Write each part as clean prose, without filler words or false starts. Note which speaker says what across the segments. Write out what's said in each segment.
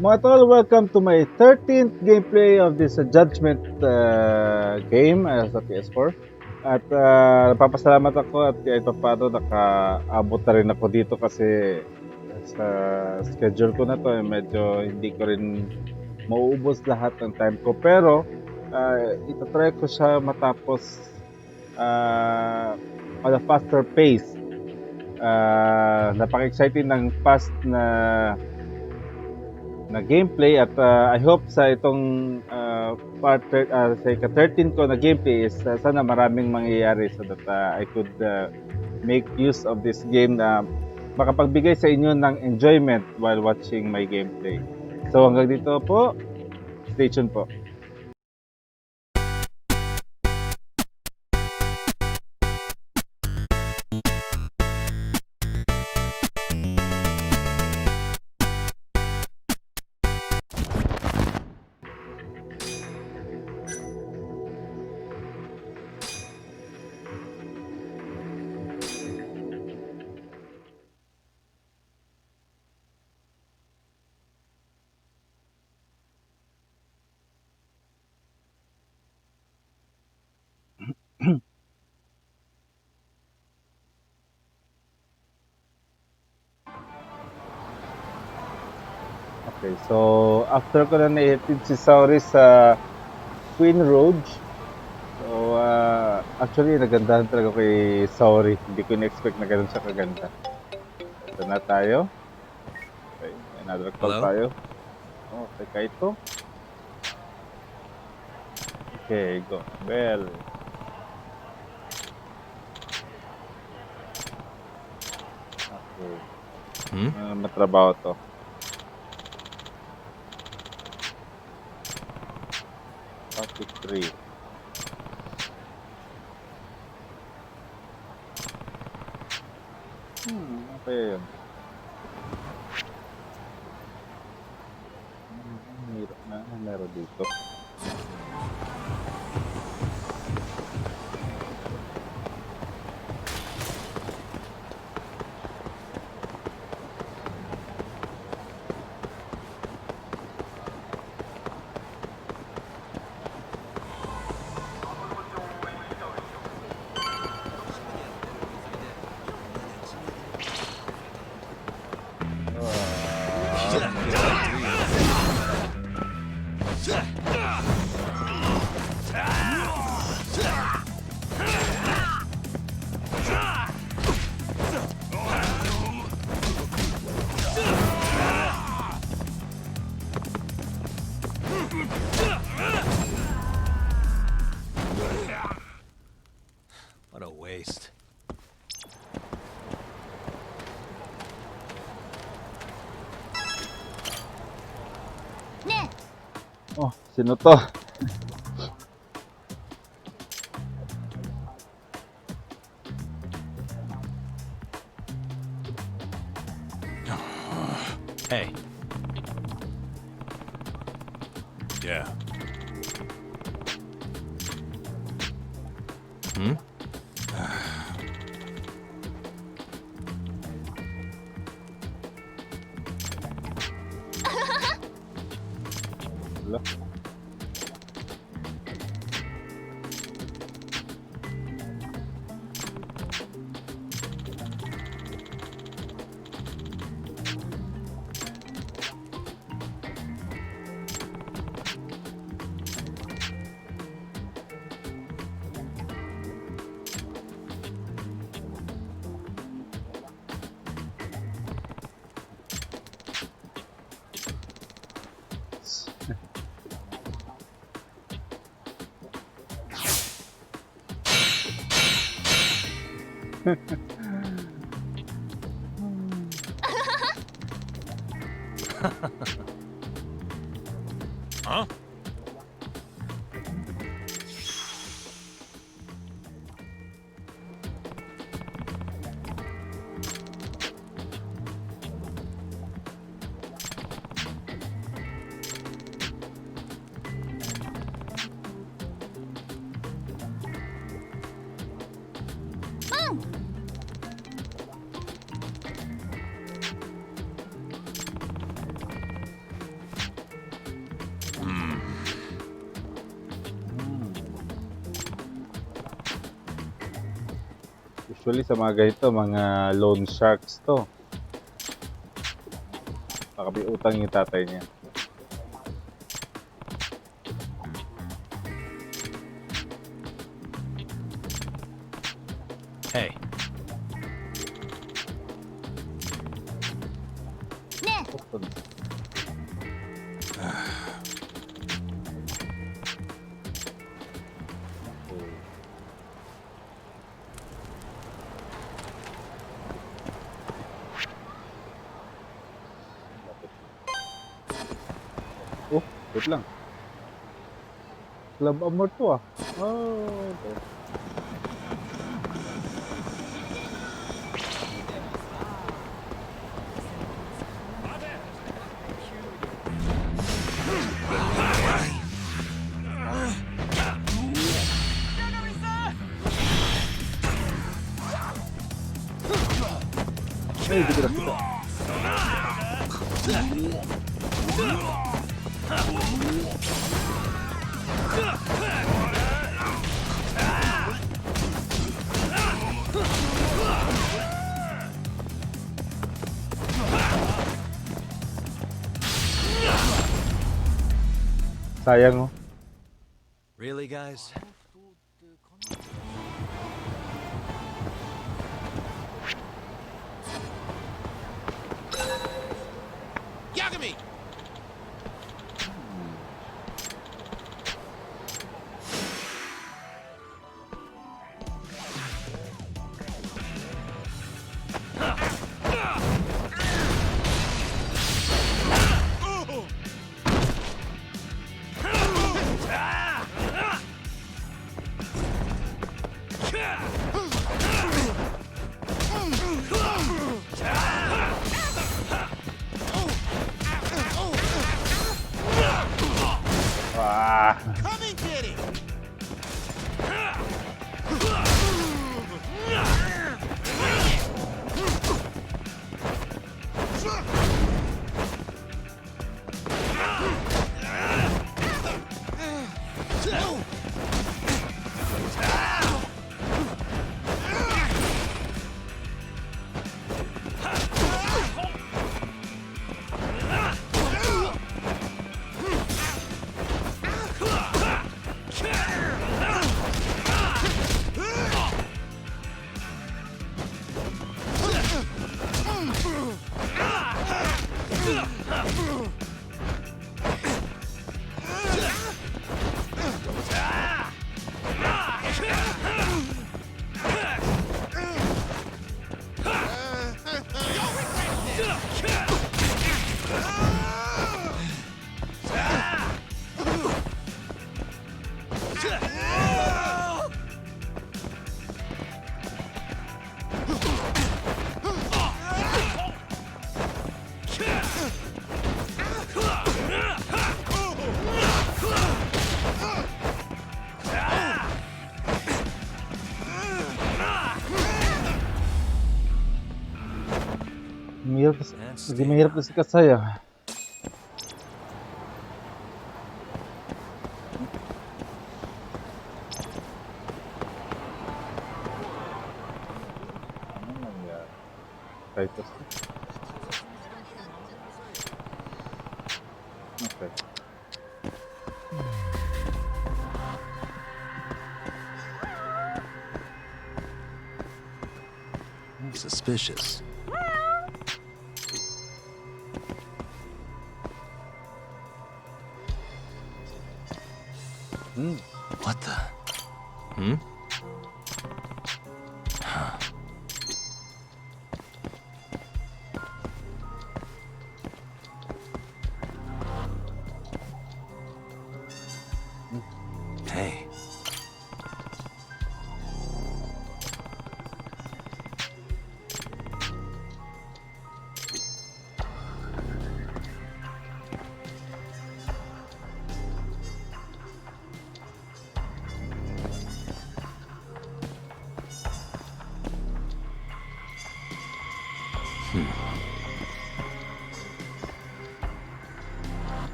Speaker 1: Mga tol, welcome to my 13th gameplay of this Judgment game sa PS4. At napapasalamat ako at kahit paano nakaabot na rin ako dito kasi sa schedule ko na to medyo hindi ko rin mauubos lahat ng time ko. Pero itatry ko siya matapos on a faster pace. Napaka-exciting ng fast na gameplay at I hope sa itong sa ika-13 ko na gameplay is sana maraming mangyayari so that I could make use of this game na makapagbigay sa inyo ng enjoyment while watching my gameplay. So hanggang dito po, stay tuned po. Okay, so after ko na naitid si Sauri sa Queen Road, so actually nagandahan talaga kay Sauri. Hindi ko na-expect na ganun siya kaganda. Ito na tayo. Okay, another call tayo. Oh, teka ito. Okay, go. Well. Okay. Matrabaho to. Topic 3. Okay yun. Hirap na. Meron dito.
Speaker 2: What a waste.
Speaker 1: Oh, sino to?
Speaker 2: Hey. Yeah.
Speaker 1: Wala.
Speaker 2: Huh?
Speaker 1: Usually sa mga ganito, mga loan sharks to. Baka may utang yung tatay niya.
Speaker 2: Hey.
Speaker 1: Oh, wait lang. Club Amor to ah. Oh, okay. Ay, hindi ko nakita. Sayang oh.
Speaker 2: Really, guys? Yagame!
Speaker 1: Ah.
Speaker 2: Come and get it!
Speaker 1: Lagi mahirap na si Kasaya. Ano nangyari? Titus. Okay.
Speaker 2: Suspicious. What the? Hmm? Huh. Hey.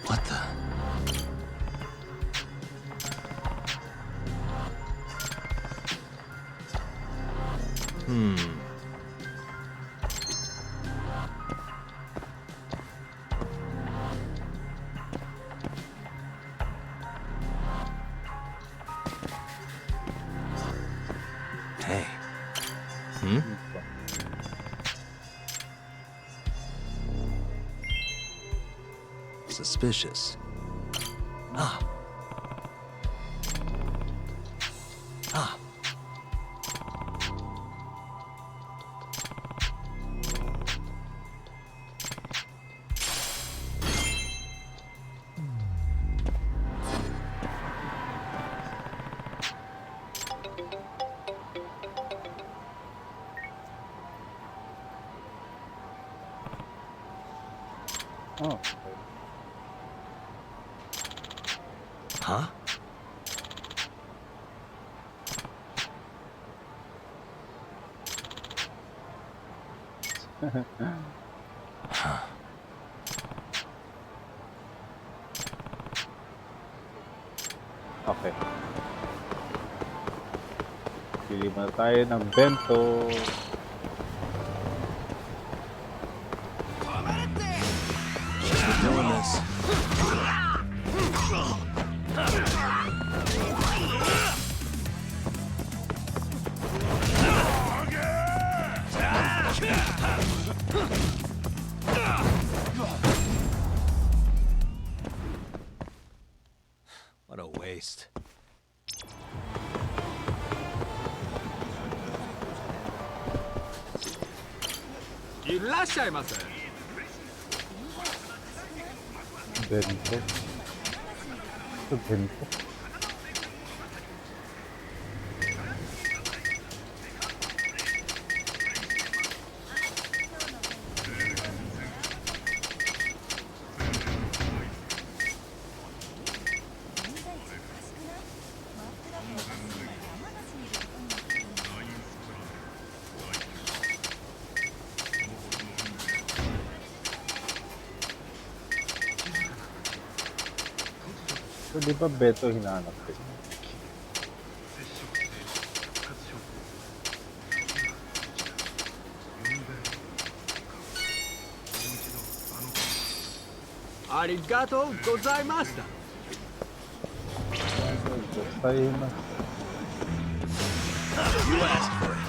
Speaker 2: What the? Suspicious. Ah. Ah.
Speaker 1: Oh.
Speaker 2: Huh?
Speaker 1: Okay. Pili muna tayo ng bento.
Speaker 2: We're doing this. What a waste.
Speaker 1: Bento. Ito bento. So, di ba bento hinahanap ko?
Speaker 3: Arigatou gozaimashita.
Speaker 1: Tayo na.
Speaker 2: You asked for it.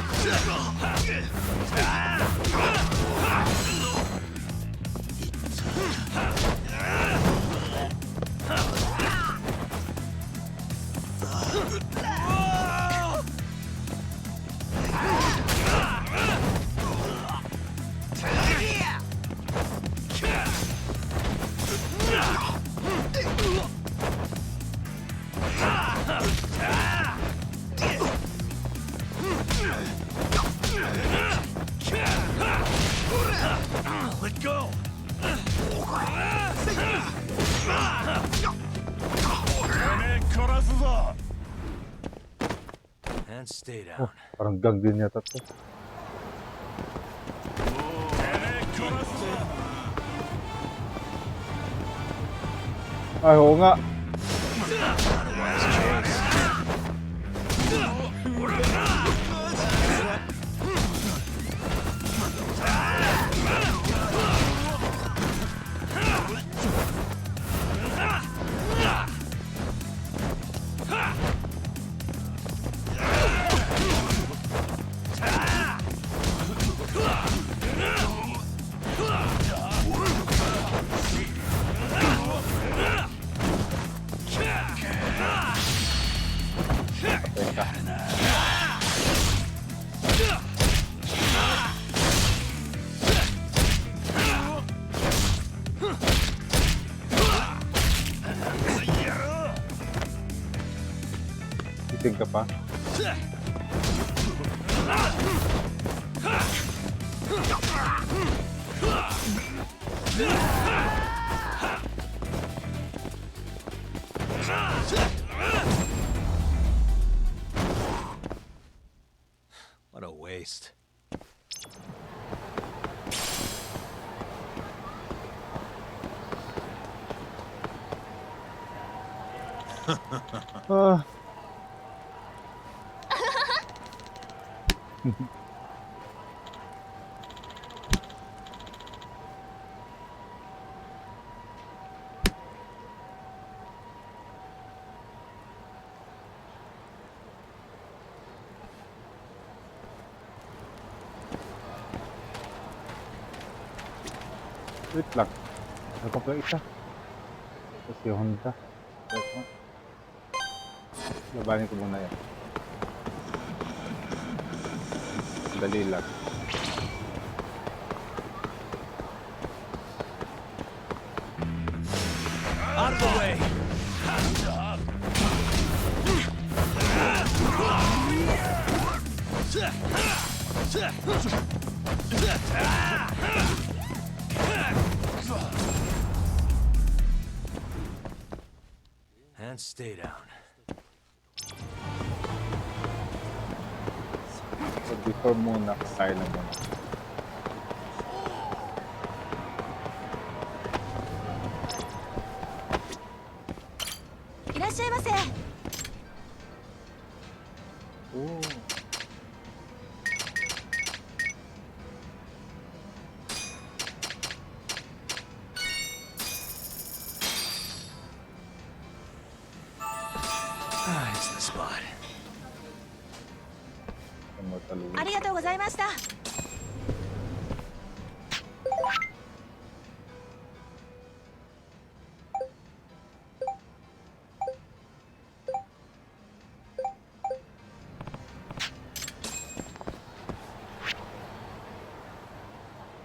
Speaker 2: Let go. And stay down.
Speaker 1: Oh, parang gang din yata to. Ay, oo nga. Titig ka pa.
Speaker 2: What a waste.
Speaker 1: Ah. Wait lang. Ano pa pala isa? Tapos yung Honda. Teka. Labanin ko muna yan. Dali lang.
Speaker 2: Out of the way. And stay down.
Speaker 1: So before muna, kakain na muna. Oh.
Speaker 2: Ah, it's the spot.
Speaker 1: Ang matalunod.
Speaker 4: ありがとうございました。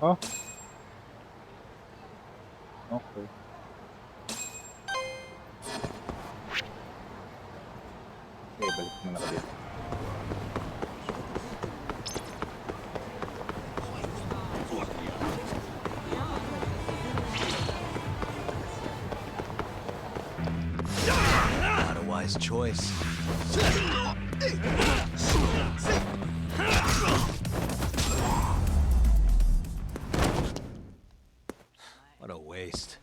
Speaker 1: Oh. Okay. Okay, balik muna ka dito.
Speaker 2: Not a wise choice. What a waste.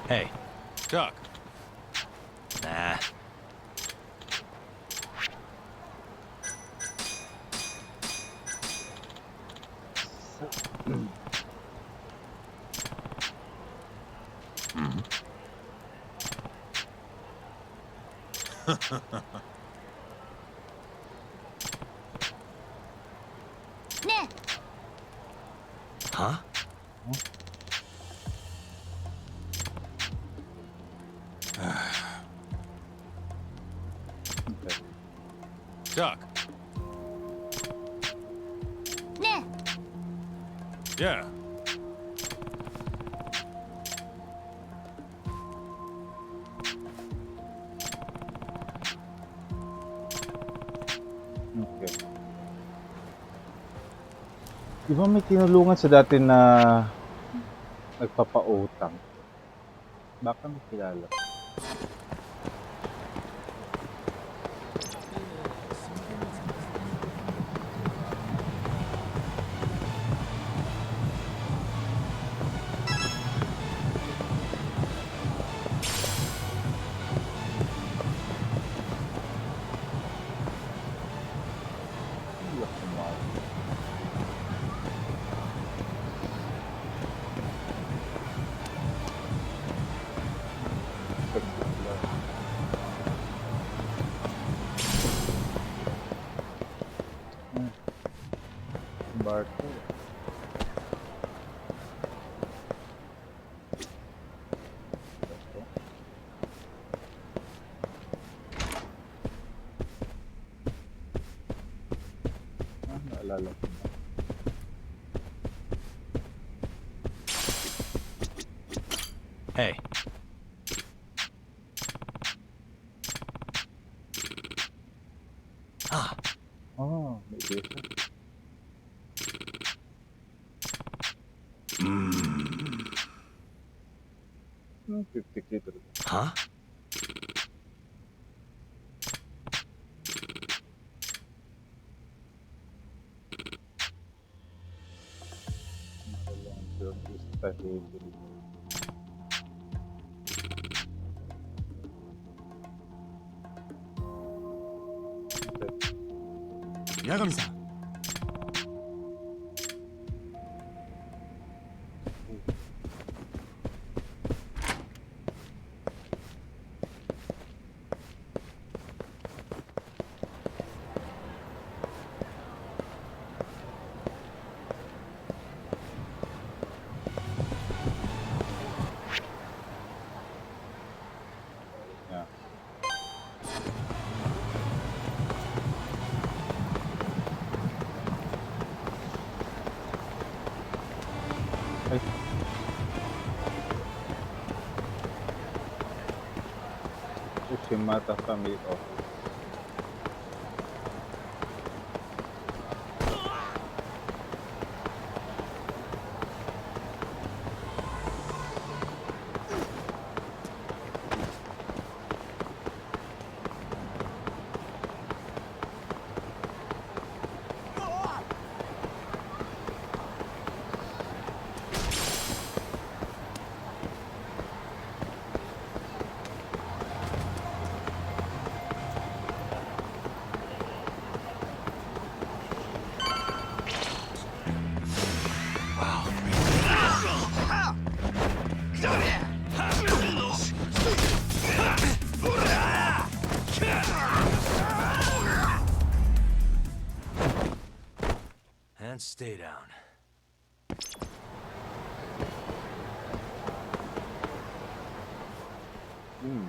Speaker 2: Hey, Chuck. Nah. Huh?
Speaker 1: Okay.
Speaker 2: Chuck. Yeah.
Speaker 1: Okay. Di ba may tinulungan sa dati na nagpapautang? Baka may kilala. Hindi ako sumali. Barcode. Ito. Naalala ko na.
Speaker 2: Hey. Ah,
Speaker 1: Oh, may data.
Speaker 2: mm.
Speaker 1: 50k talaga.
Speaker 2: Huh?
Speaker 1: Naalala ko yung lista heavy. Okay.
Speaker 3: Yagami-san.
Speaker 1: Yamata family. Oh.
Speaker 2: And stay down.
Speaker 1: Hmm.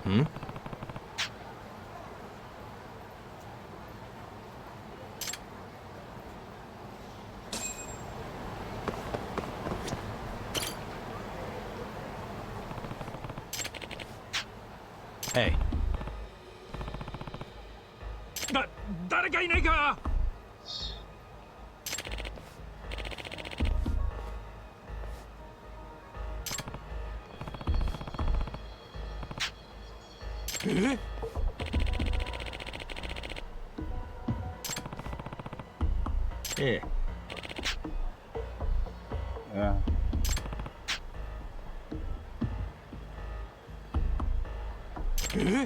Speaker 2: Hmm? Hey.
Speaker 3: 誰かいないか。え？
Speaker 2: Eh.
Speaker 1: Yeah.
Speaker 2: Hmm?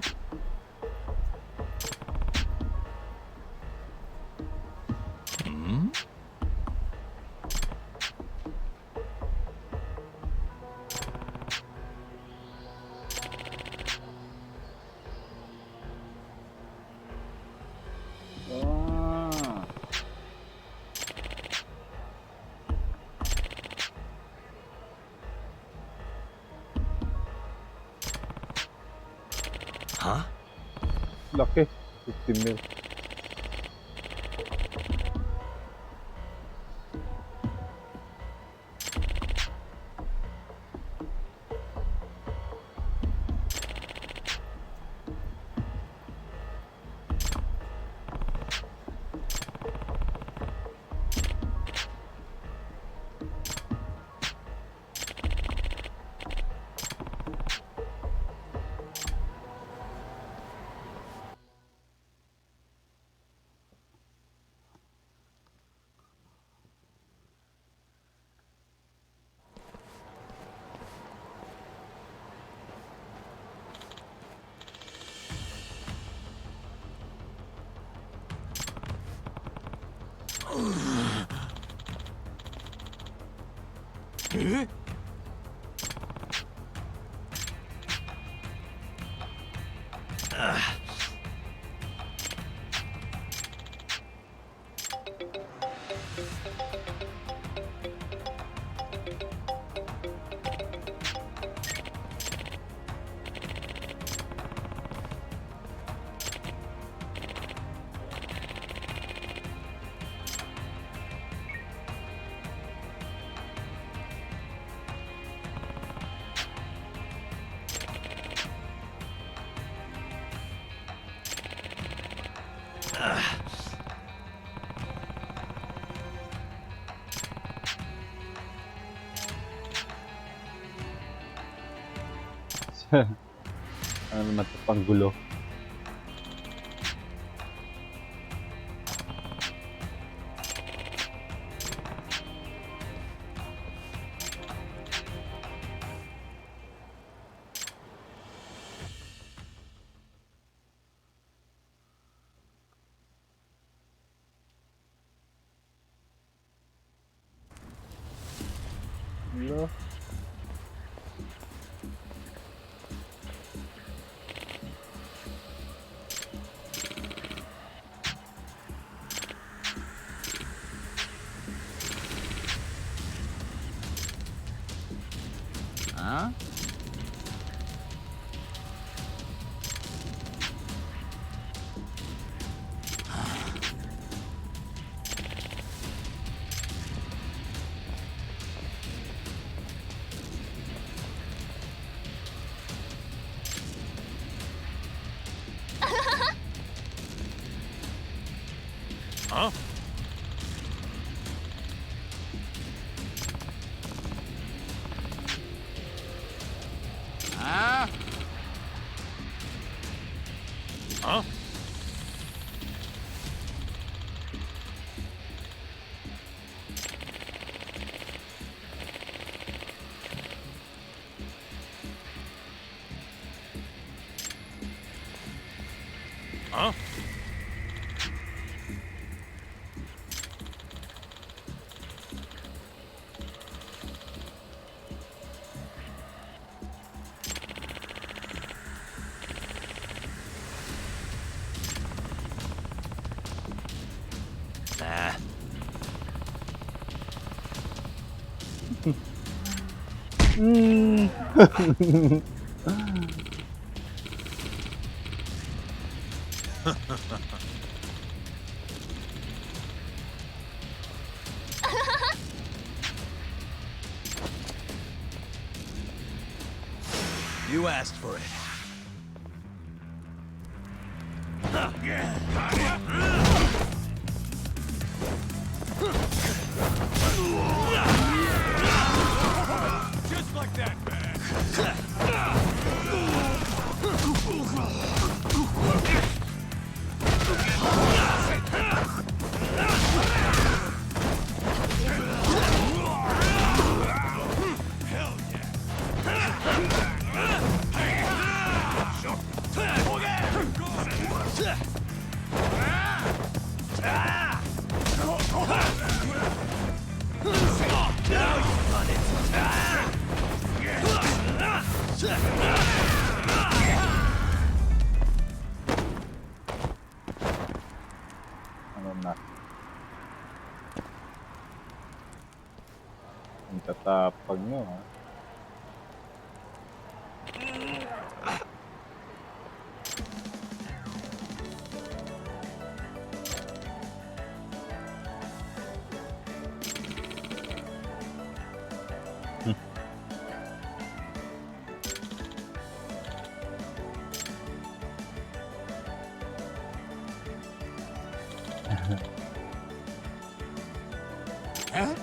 Speaker 1: Ah.
Speaker 2: Huh?
Speaker 1: Laki. 15 mil. Ano naman ito, panggulo. Hello? Huh?
Speaker 2: Huh? Nah. You asked for it.
Speaker 3: Just like that, man. Hell yeah.
Speaker 1: Ano na? Ang tatapag nyo, ha?
Speaker 3: Huh?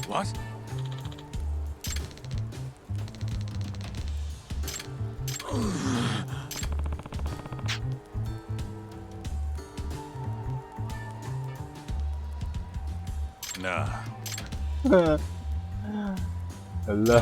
Speaker 2: What? Nah.
Speaker 1: Hala.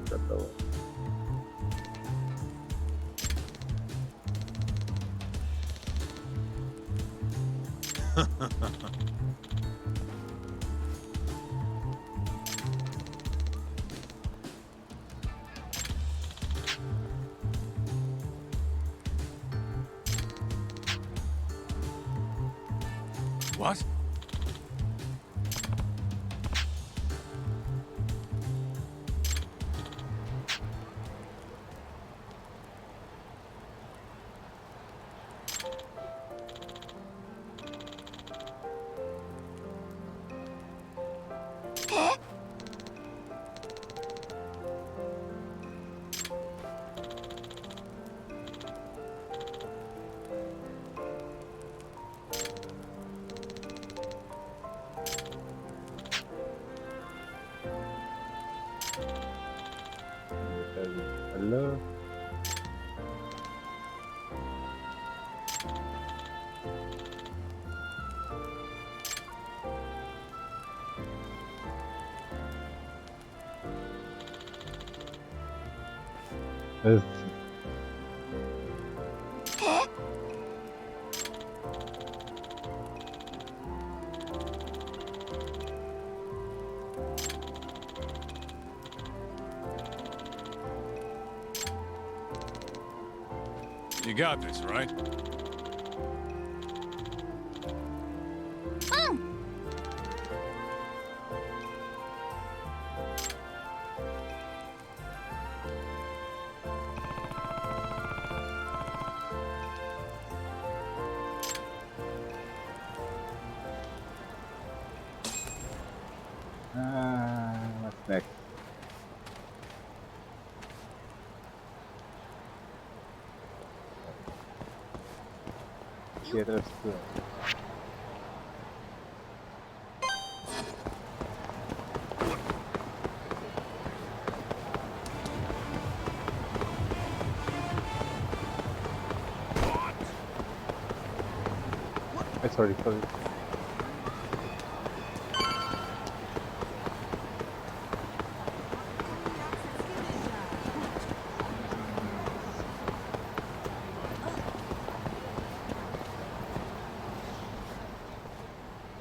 Speaker 1: Totoo.
Speaker 2: What?
Speaker 1: Hala. Yes.
Speaker 2: You got this, right?
Speaker 1: What's next? Theater Square. Sorry.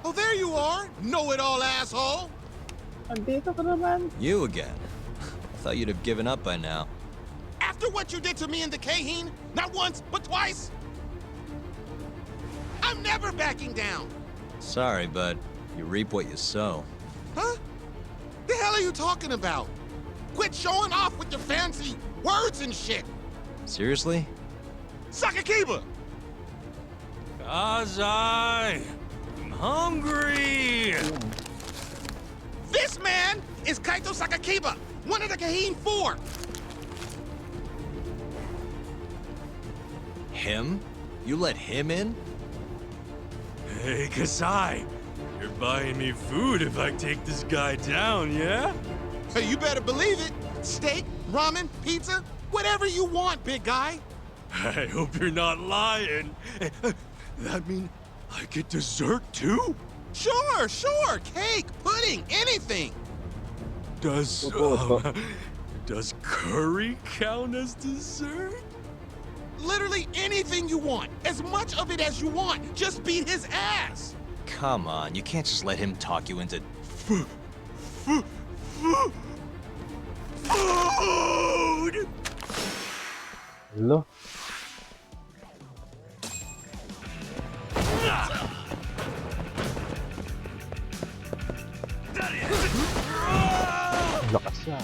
Speaker 3: Oh, there you are, know-it-all asshole.
Speaker 1: Andito ka naman.
Speaker 4: You again? I thought you'd have given up by now.
Speaker 3: After what you did to me in the Kaheen, not once, but twice, I'm never backing down.
Speaker 4: Sorry, but you reap what you sow.
Speaker 3: Huh? The hell are you talking about? Quit showing off with your fancy words and shit.
Speaker 4: Seriously?
Speaker 3: Sakakiba!
Speaker 2: Kazai! I'm hungry!
Speaker 3: This man is Kaito Sakakiba, one of the Kaheen 4.
Speaker 4: Him? You let him in?
Speaker 2: Hey, Kasai! You're buying me food if I take this guy down, yeah?
Speaker 3: Hey, you better believe it. Steak, ramen, pizza, whatever you want, big guy.
Speaker 2: I hope you're not lying. That mean I get dessert too?
Speaker 3: Sure, cake, pudding, anything.
Speaker 2: Does
Speaker 1: Opo.
Speaker 2: does curry count as dessert?
Speaker 3: Literally anything you want, as much of it as you want. Just beat his ass.
Speaker 4: Come on, you can't just let him talk you into...
Speaker 2: Food!
Speaker 1: Hello? Lakas siya.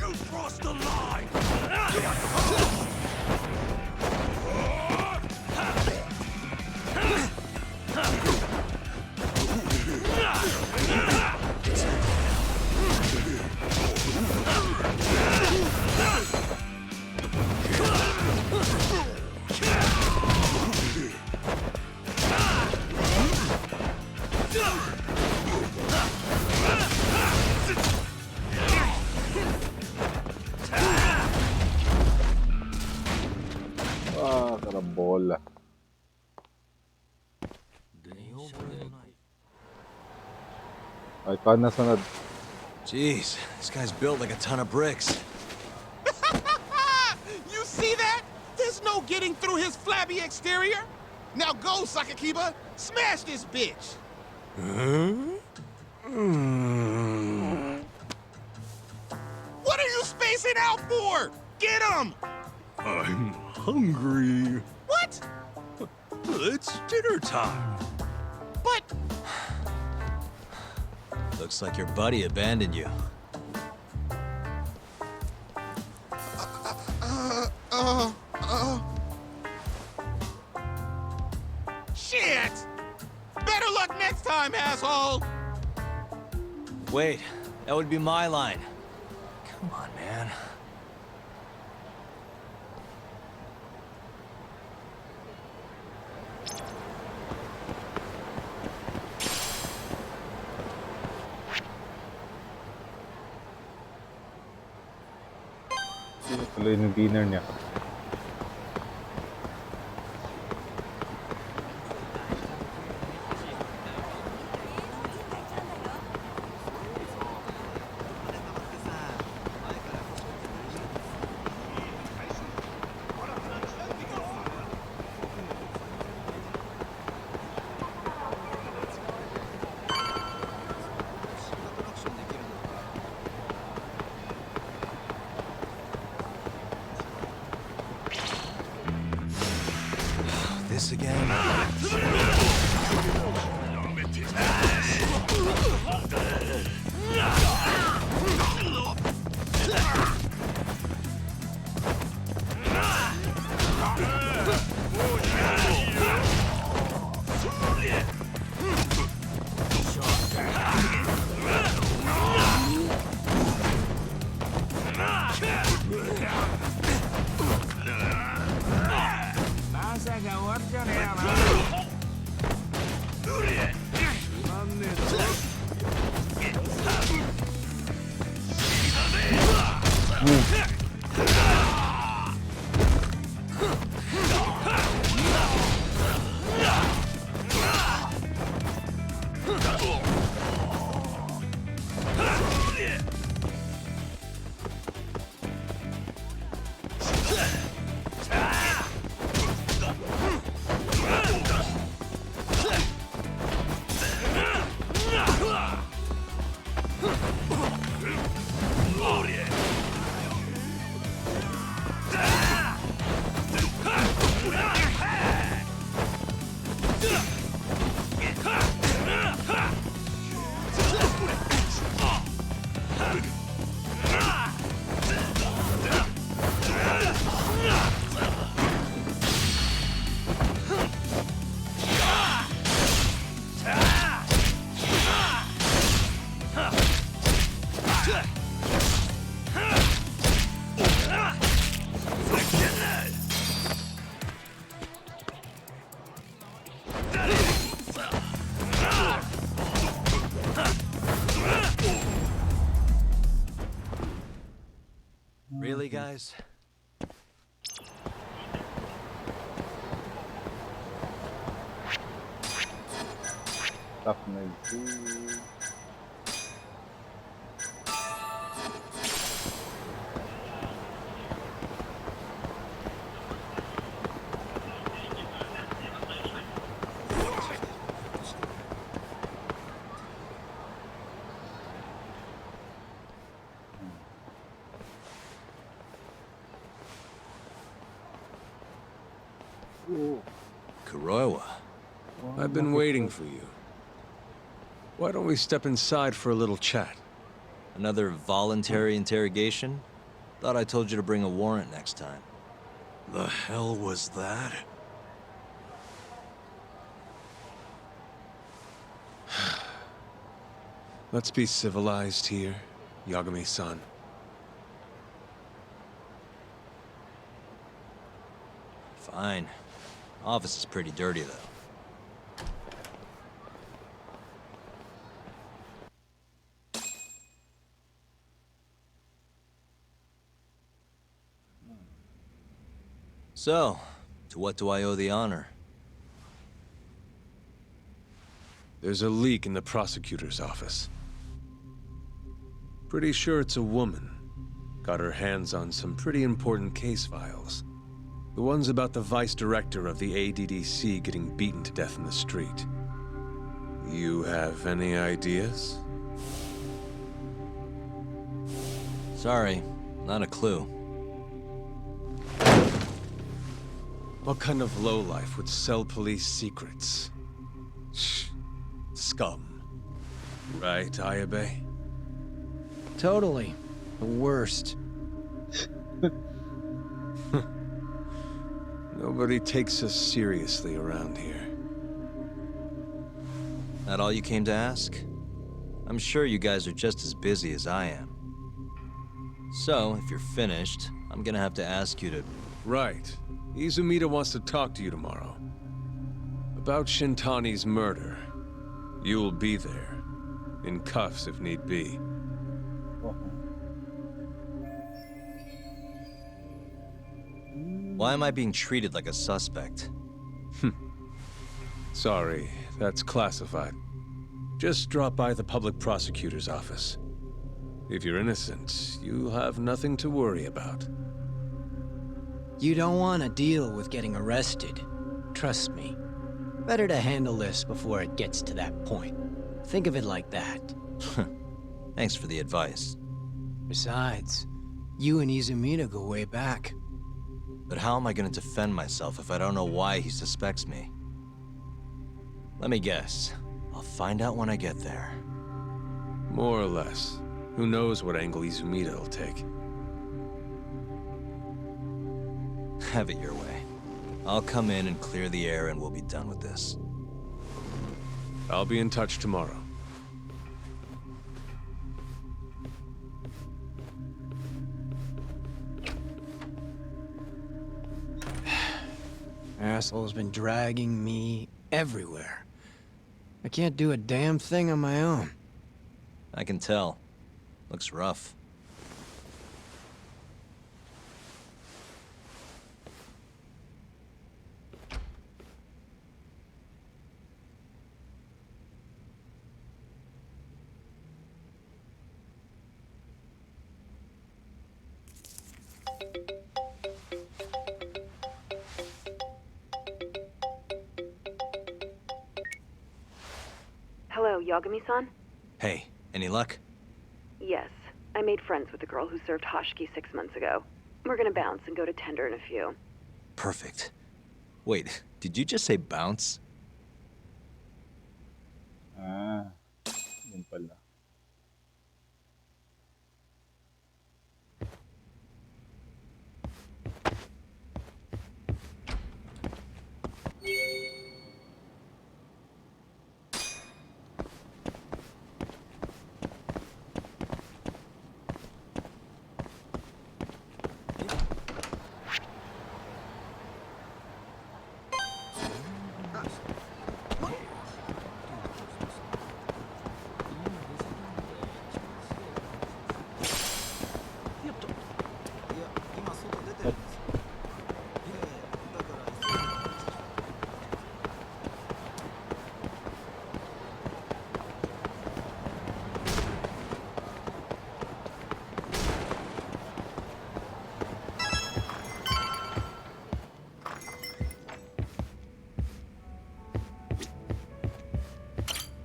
Speaker 2: You crossed the line!
Speaker 1: bola. Ay, ikaw na sunod.
Speaker 4: Jeez, this guy's built like a ton of bricks.
Speaker 3: You see that? There's no getting through his flabby exterior. Now go, Sakakiba. Smash this bitch. What are you spacing out for? Get him!
Speaker 2: I'm hungry.
Speaker 3: What?
Speaker 2: It's dinner time.
Speaker 3: But
Speaker 4: Looks like your buddy abandoned you.
Speaker 3: shit! Better luck next time, asshole!
Speaker 4: Wait, that would be my line. Come on, man.
Speaker 1: Tuloy yung dinner niya.
Speaker 4: This again? Really, guys?
Speaker 1: Tough medyo.
Speaker 4: Kuroiwa.
Speaker 5: I've been waiting for you. Why don't we step inside for a little chat?
Speaker 4: Another voluntary interrogation? Thought I told you to bring a warrant next time.
Speaker 2: The hell was that?
Speaker 5: Let's be civilized here, Yagame-san.
Speaker 4: Fine. Office is pretty dirty, though. So, To what do I owe the honor?
Speaker 5: There's a leak in the prosecutor's office. Pretty sure it's a woman. Got her hands on some pretty important case files. The ones about the vice director of the ADDC getting beaten to death in the street. You have any ideas?
Speaker 4: Sorry, not a clue.
Speaker 5: What kind of lowlife would sell police secrets? Shh. Scum. Right, Ayabe?
Speaker 6: Totally. The worst.
Speaker 5: Nobody takes us seriously around here.
Speaker 4: That all you came to ask? I'm sure you guys are just as busy as I am. So, if you're finished, I'm gonna have to ask you to...
Speaker 5: Right. Izumida wants to talk to you tomorrow. About Shintani's murder. You'll be there. In cuffs if need be.
Speaker 4: Why am I being treated like a suspect?
Speaker 5: Sorry, that's classified. Just drop by the public prosecutor's office. If you're innocent, you'll have nothing to worry about.
Speaker 6: You don't want to deal with getting arrested. Trust me. Better to handle this before it gets to that point. Think of it like that.
Speaker 4: Thanks for the advice.
Speaker 6: Besides, you and Izumida go way back.
Speaker 4: But how am I gonna defend myself if I don't know why he suspects me? Let me guess. I'll find out when I get there.
Speaker 5: More or less. Who knows what angle Izumida will take.
Speaker 4: Have it your way. I'll come in and clear the air and we'll be done with this.
Speaker 5: I'll be in touch tomorrow.
Speaker 6: Asshole's been dragging me everywhere. I can't do a damn thing on my own.
Speaker 4: I can tell. Looks rough.
Speaker 7: Hello, Yagami-san?
Speaker 4: Hey, any luck?
Speaker 7: Yes. I made friends with the girl who served Hashiki 6 months ago. We're gonna bounce and go to tender in a few.
Speaker 4: Perfect. Wait, did you just say bounce?
Speaker 1: Ah, yun pala.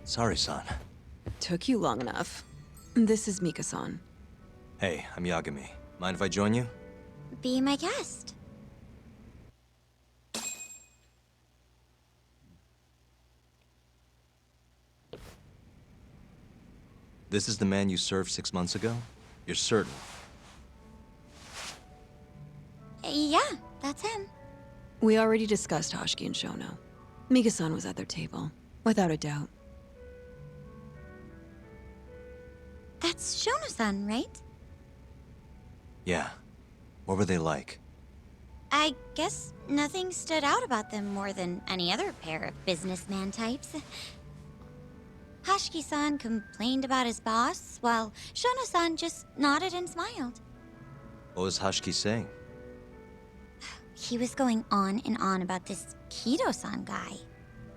Speaker 4: Sorry, son.
Speaker 7: Took you long enough. This is Mika-san.
Speaker 4: Hey, I'm Yagame. Mind if I join you?
Speaker 8: Be my guest.
Speaker 4: This is the man you served 6 months ago? You're certain?
Speaker 8: Yeah, that's him.
Speaker 7: We already discussed Hashiki and Shono. Mika-san was at their table, without a doubt.
Speaker 8: That's Shono-san, right?
Speaker 4: Yeah. What were they like?
Speaker 8: I guess nothing stood out about them more than any other pair of businessman types. Hashiki-san complained about his boss, while Shono-san just nodded and smiled.
Speaker 4: What was Hashiki saying?
Speaker 8: he was going on and on about this Kido-san guy.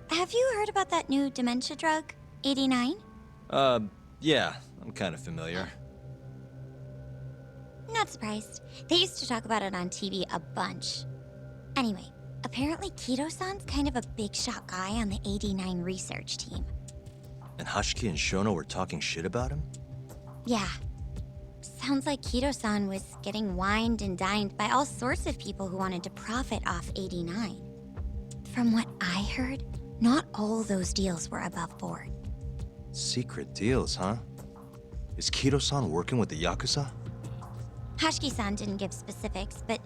Speaker 8: Have you heard about that new dementia drug, 89?
Speaker 4: Yeah, I'm kind of familiar.
Speaker 8: Not surprised. They used to talk about it on TV a bunch. Anyway, apparently Kido-san's kind of a big shot guy on the 89 research team.
Speaker 4: And Hashiki and Shono were talking shit about him?
Speaker 8: Yeah. Sounds like Kido-san was getting wined and dined by all sorts of people who wanted to profit off 89. From what I heard, not all those deals were above board.
Speaker 4: Secret deals, huh? Is Kido-san working with the Yakuza?
Speaker 8: Hashiki-san didn't give specifics, but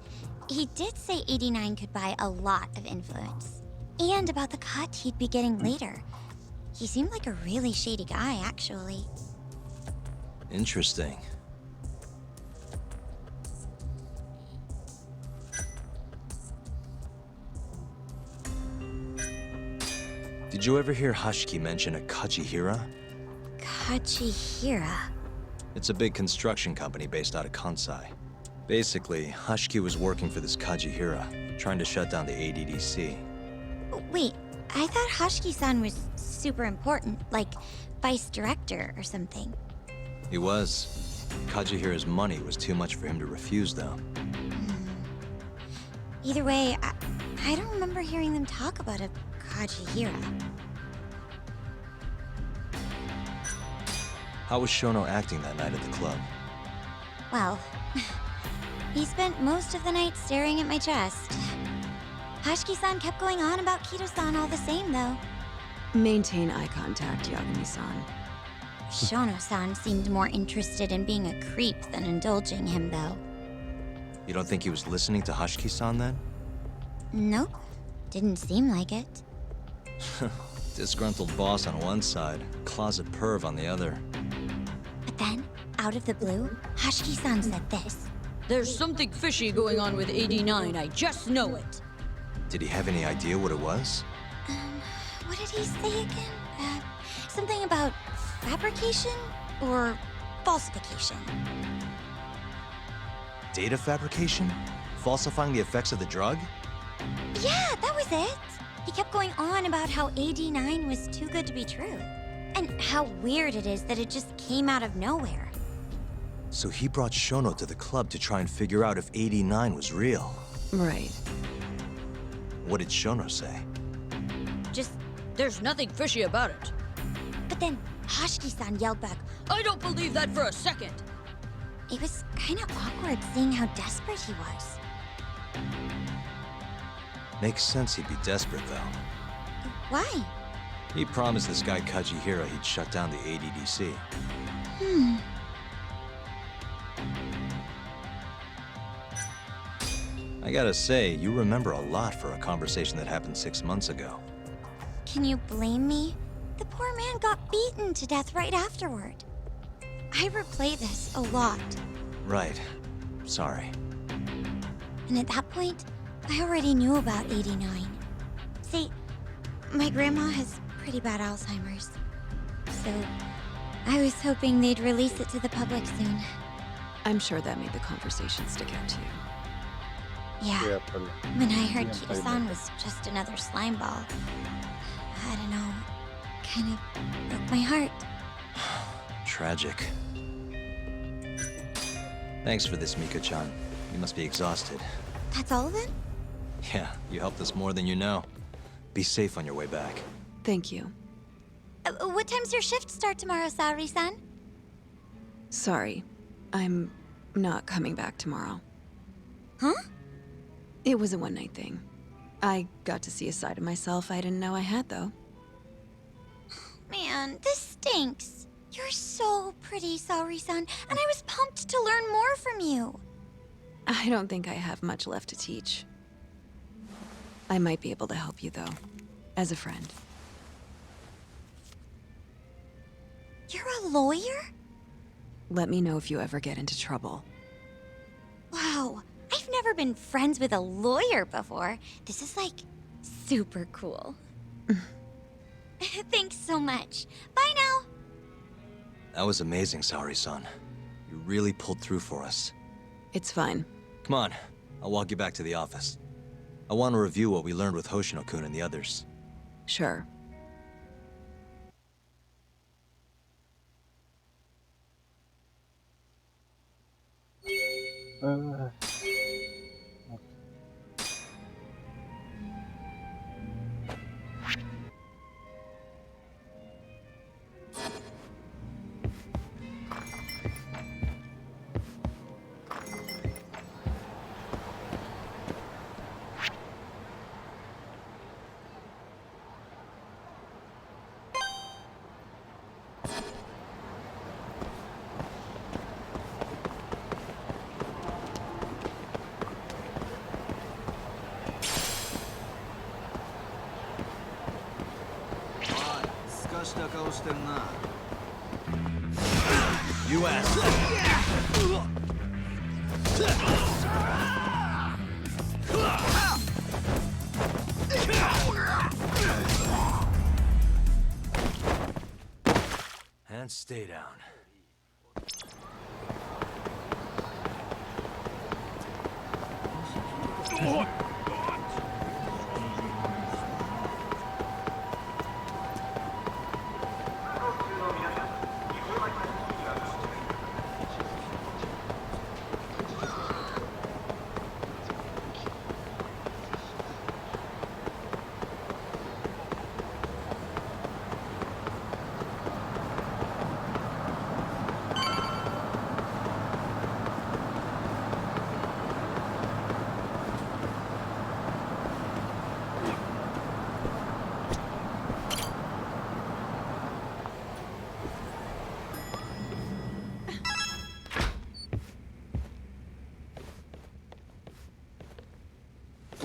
Speaker 8: he did say 89 could buy a lot of influence. And about the cut he'd be getting later. He seemed like a really shady guy, actually.
Speaker 4: Interesting. Did you ever hear Hashiki mention a Kajihira?
Speaker 8: Kajihira?
Speaker 4: It's a big construction company based out of Kansai. Basically, Hashiki was working for this Kajihira, trying to shut down the ADDC.
Speaker 8: Wait, I thought Hashiki-san was super important, like vice director or something.
Speaker 4: He was. Kajihira's money was too much for him to refuse, though.
Speaker 8: Either way, I don't remember hearing them talk about a Kajihira.
Speaker 4: How was Shono acting that night at the club?
Speaker 8: Well, he spent most of the night staring at my chest. Hashiki-san kept going on about Kido-san all the same, though.
Speaker 9: Maintain eye contact, Yagami-san.
Speaker 8: Shono-san seemed more interested in being a creep than indulging him, though.
Speaker 4: You don't think he was listening to Hashiki-san then?
Speaker 8: Nope. Didn't seem like it.
Speaker 4: Disgruntled boss on one side, closet perv on the other.
Speaker 8: But then, out of the blue, Hashiki-san said this.
Speaker 10: There's something fishy going on with 89, I just know it.
Speaker 4: Did he have any idea what it was?
Speaker 8: What did he say again? Something about fabrication or falsification.
Speaker 4: Data fabrication? Falsifying the effects of the drug?
Speaker 8: Yeah, that was it. He kept going on about how 89 was too good to be true. And how weird it is that it just came out of nowhere.
Speaker 4: So he brought Shono to the club to try and figure out if 89 was real.
Speaker 9: Right.
Speaker 4: What did Shono say?
Speaker 10: Just, there's nothing fishy about it.
Speaker 8: But then Hashiki-san yelled back,
Speaker 10: I don't believe that for a second.
Speaker 8: it was kind of awkward seeing how desperate he was.
Speaker 4: Makes sense he'd be desperate, though.
Speaker 8: Why?
Speaker 4: He promised this guy Kajihira he'd shut down the ADDC. I gotta say, you remember a lot for a conversation that happened 6 months ago.
Speaker 8: Can you blame me? The poor man got beaten to death right afterward. I replay this a lot.
Speaker 4: Right. Sorry.
Speaker 8: And at that point, I already knew about 89. See, my grandma has pretty bad Alzheimer's. So, I was hoping they'd release it to the public soon.
Speaker 9: I'm sure that made the conversation stick out to you.
Speaker 8: Yeah,
Speaker 1: Kaya pala.
Speaker 8: when I heard
Speaker 1: Yeah,
Speaker 8: Kido-san was just another slime ball, I don't know, kind of broke my heart.
Speaker 4: Tragic. Thanks for this, Mika-chan. You must be exhausted.
Speaker 8: That's all then?
Speaker 4: Yeah, you helped us more than you know. Be safe on your way back.
Speaker 9: Thank you.
Speaker 8: What time's your shift start tomorrow, Saori-san?
Speaker 9: Sorry, I'm not coming back tomorrow.
Speaker 8: Huh?
Speaker 9: It was a one-night thing. I got to see a side of myself I didn't know I had, though.
Speaker 8: Man, this stinks. You're so pretty, Saori-san, and I was pumped to learn more from you.
Speaker 9: I don't think I have much left to teach. I might be able to help you, though, as a friend.
Speaker 8: You're a lawyer?
Speaker 9: Let me know if you ever get into trouble.
Speaker 8: Wow, I've never been friends with a lawyer before. This is like super cool. Thanks so much. Bye now.
Speaker 4: That was amazing, Saori-san. You really pulled through for us.
Speaker 9: It's fine.
Speaker 4: Come on, I'll walk you back to the office. I want to review what we learned with Hoshino-kun and the others.
Speaker 9: Sure.
Speaker 1: Uh,
Speaker 4: And stay down.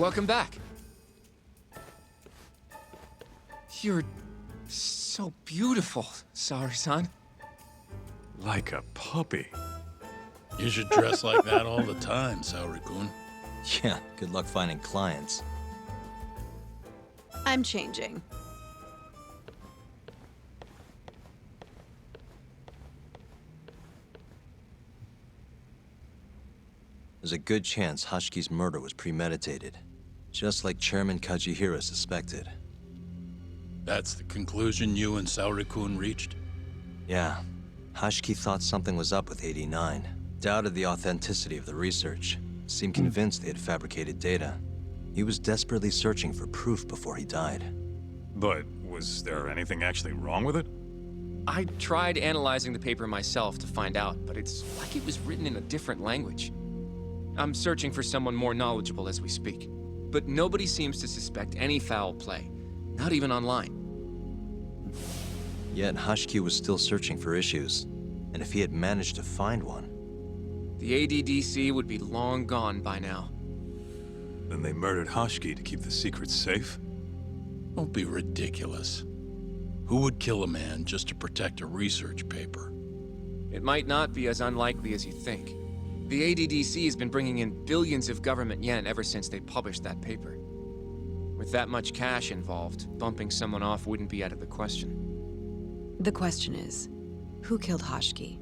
Speaker 11: Welcome back. You're so beautiful, Saori-san.
Speaker 2: Like a puppy. You should dress like that all the time, Saori-kun.
Speaker 4: Yeah, good luck finding clients.
Speaker 9: I'm changing.
Speaker 4: There's a good chance Hashiki's murder was premeditated, just like Chairman Kajihira suspected.
Speaker 2: That's the conclusion you and Saori-kun reached?
Speaker 4: Yeah, Hashiki thought something was up with 89, doubted the authenticity of the research, seemed convinced they had fabricated data. He was desperately searching for proof before he died.
Speaker 12: But was there anything actually wrong with it?
Speaker 11: I tried analyzing the paper myself to find out, but it's like it was written in a different language. I'm searching for someone more knowledgeable as we speak. But nobody seems to suspect any foul play, not even online.
Speaker 4: Yet Hashiki was still searching for issues, and if he had managed to find one...
Speaker 11: The ADDC would be long gone by now.
Speaker 12: Then they murdered Hashiki to keep the secret safe?
Speaker 2: Don't be ridiculous. Who would kill a man just to protect a research paper?
Speaker 11: It might not be as unlikely as you think. The ADDC has been bringing in billions of government yen ever since they published that paper. With that much cash involved, bumping someone off wouldn't be out of the question.
Speaker 9: The question is, who killed Hashiki?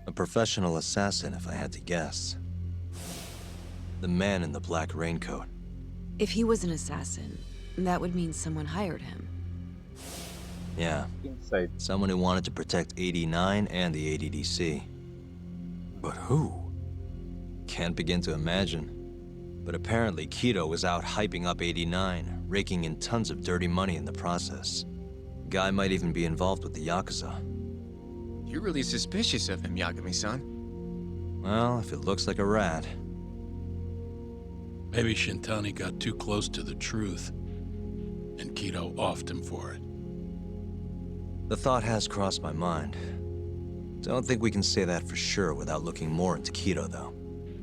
Speaker 4: A professional assassin, if I had to guess. The man in the black raincoat.
Speaker 9: If he was an assassin, that would mean someone hired him.
Speaker 4: Yeah.
Speaker 1: Inside.
Speaker 4: Someone who wanted to protect 89 and the ADDC. But who? Can't begin to imagine. But apparently Kido was out hyping up 89, raking in tons of dirty money in the process. Guy might even be involved with the Yakuza.
Speaker 11: You're really suspicious of him, Yagami-san.
Speaker 4: Well, if it looks like a rat.
Speaker 2: Maybe Shintani got too close to the truth, and Kido offed him for it.
Speaker 4: The thought has crossed my mind. Don't think we can say that for sure without looking more into Kido, though.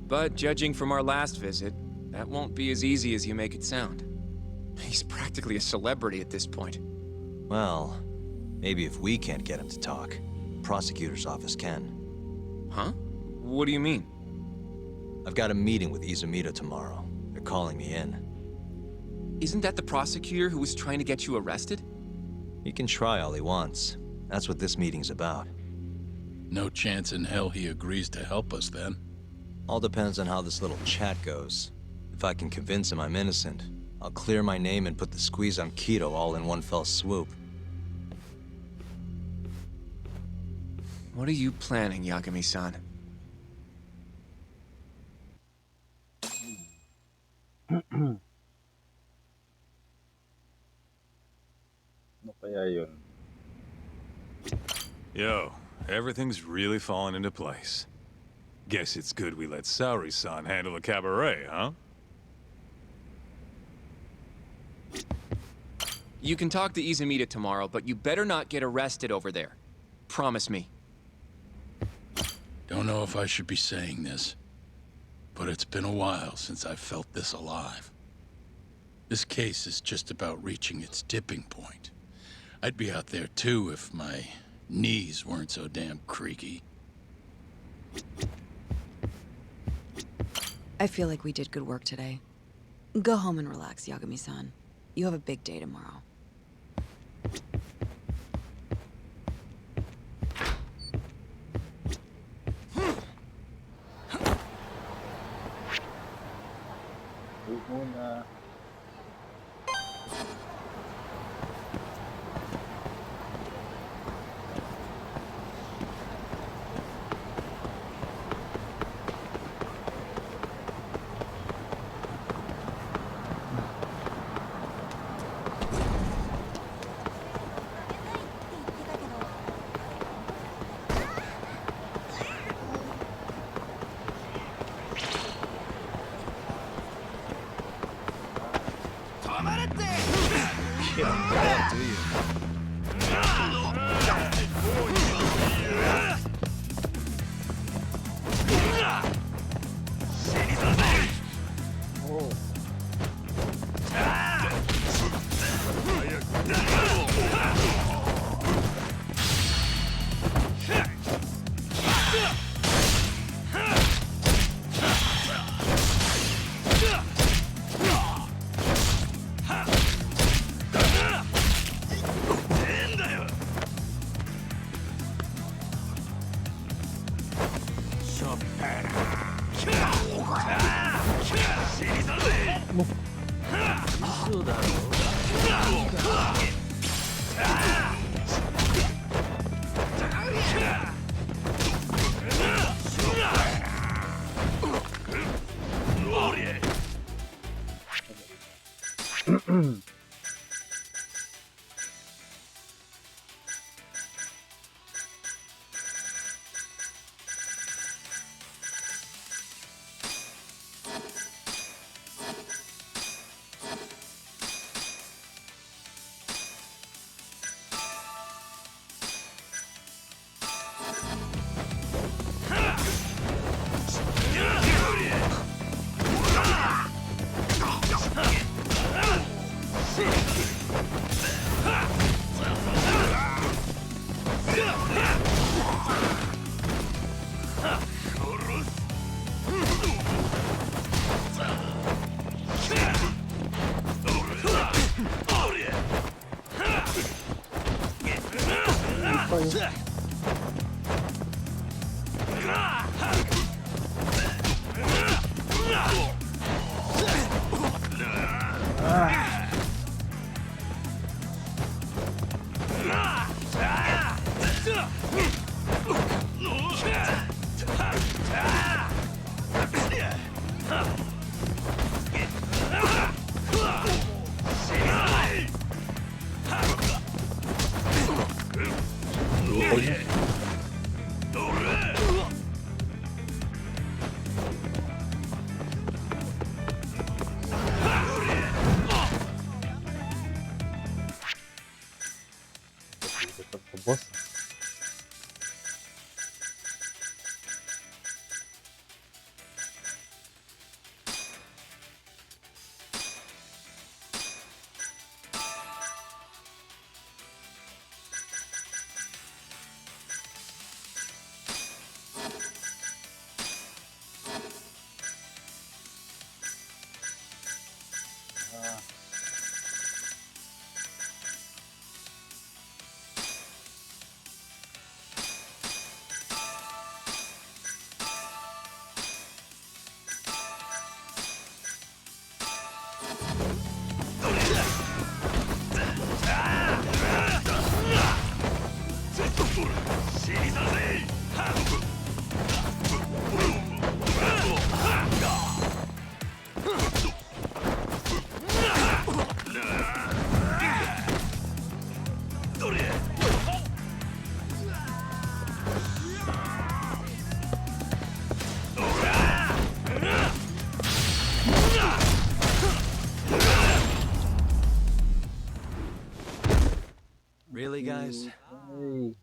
Speaker 11: But judging from our last visit, that won't be as easy as you make it sound. He's practically a celebrity at this point.
Speaker 4: Well, maybe if we can't get him to talk, prosecutor's office can.
Speaker 11: Huh? What do you mean?
Speaker 4: I've got a meeting with Izumito tomorrow. They're calling me in.
Speaker 11: Isn't that the prosecutor who was trying to get you arrested?
Speaker 4: He can try all he wants. That's what this meeting's about.
Speaker 13: No chance in hell he agrees to help us then.
Speaker 4: All depends on how this little chat goes. If I can convince him I'm innocent, I'll clear my name and put the squeeze on Kido all in one fell swoop.
Speaker 11: What are you planning, Yagami-san?
Speaker 1: Ano kaya yun?
Speaker 12: Yo, everything's really falling into place. Guess it's good we let Saori-san handle the cabaret, huh?
Speaker 11: You can talk to Izumita tomorrow, but you better not get arrested over there. Promise me.
Speaker 13: Don't know if I should be saying this, but it's been a while since I felt this alive. This case is just about reaching its tipping point. I'd be out there too if my knees weren't so damn creaky.
Speaker 9: I feel like we did good work today. Go home and relax, Yagami-san. You have a big day tomorrow.
Speaker 1: Wait muna.
Speaker 4: Yeah, do you?
Speaker 5: guys.
Speaker 1: Ay.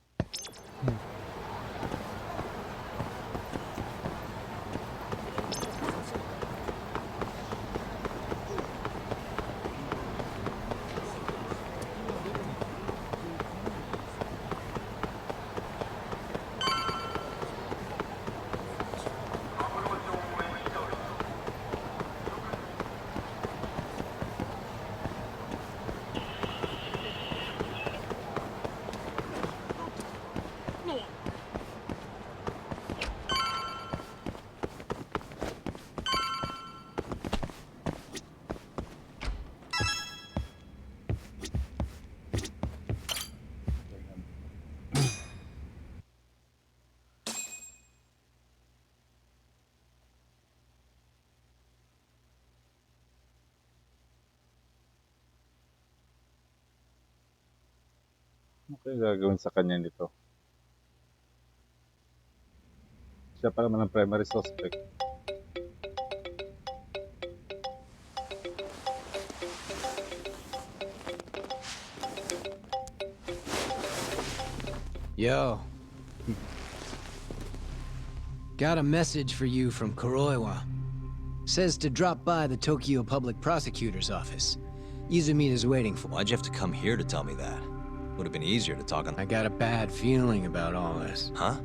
Speaker 1: Ano kaya gagawin sa kanya nito? Siya pa naman ang primary suspect.
Speaker 6: Yo. Got a message for you from Kuroiwa. Says to drop by the Tokyo Public Prosecutor's office. Izumina's waiting for.
Speaker 4: Why'd you have to come here to tell me that? Would have been easier to talk on.
Speaker 6: I got a bad feeling about all this.
Speaker 4: Huh?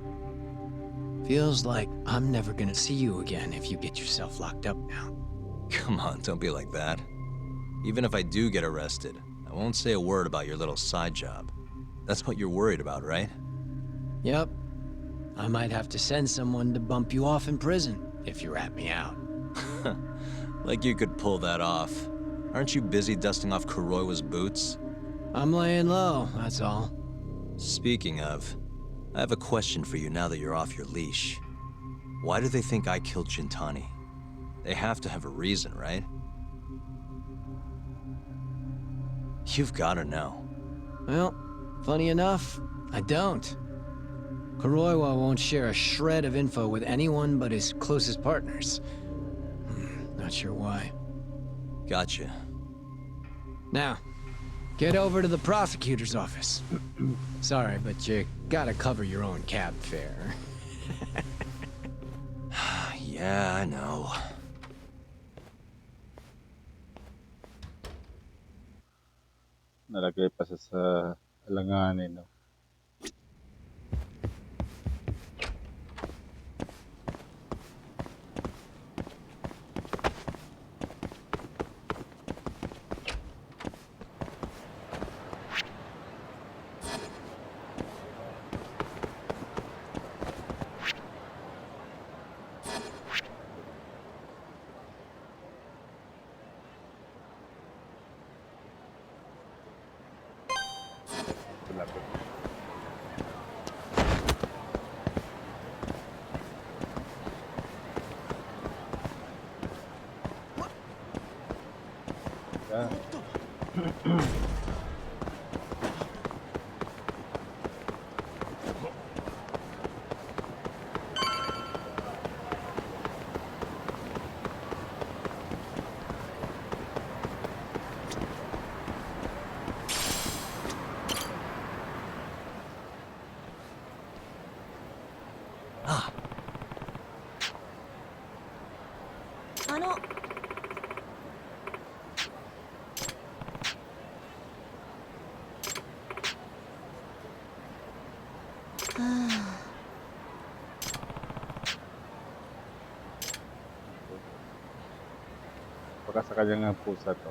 Speaker 6: Feels like I'm never gonna see you again if you get yourself locked up now.
Speaker 4: Come on, don't be like that. Even if I do get arrested, I won't say a word about your little side job. That's what you're worried about, right?
Speaker 6: Yep. I might have to send someone to bump you off in prison if you rat me out.
Speaker 4: Like you could pull that off. Aren't you busy dusting off Kuroiwa's boots?
Speaker 6: I'm laying low, that's all.
Speaker 4: Speaking of, I have a question for you now that you're off your leash. Why do they think I killed Shintani? They have to have a reason, right? You've gotta know.
Speaker 6: Well, funny enough, I don't. Kuroiwa won't share a shred of info with anyone but his closest partners. Not sure why.
Speaker 4: Gotcha.
Speaker 6: Now, get over to the prosecutor's office. Sorry, but you gotta cover your own cab fare.
Speaker 4: Yeah, I know.
Speaker 1: Nalagay pa siya sa alanganin, no? Lapit. Yeah. Baka sa kanya nga pusa to.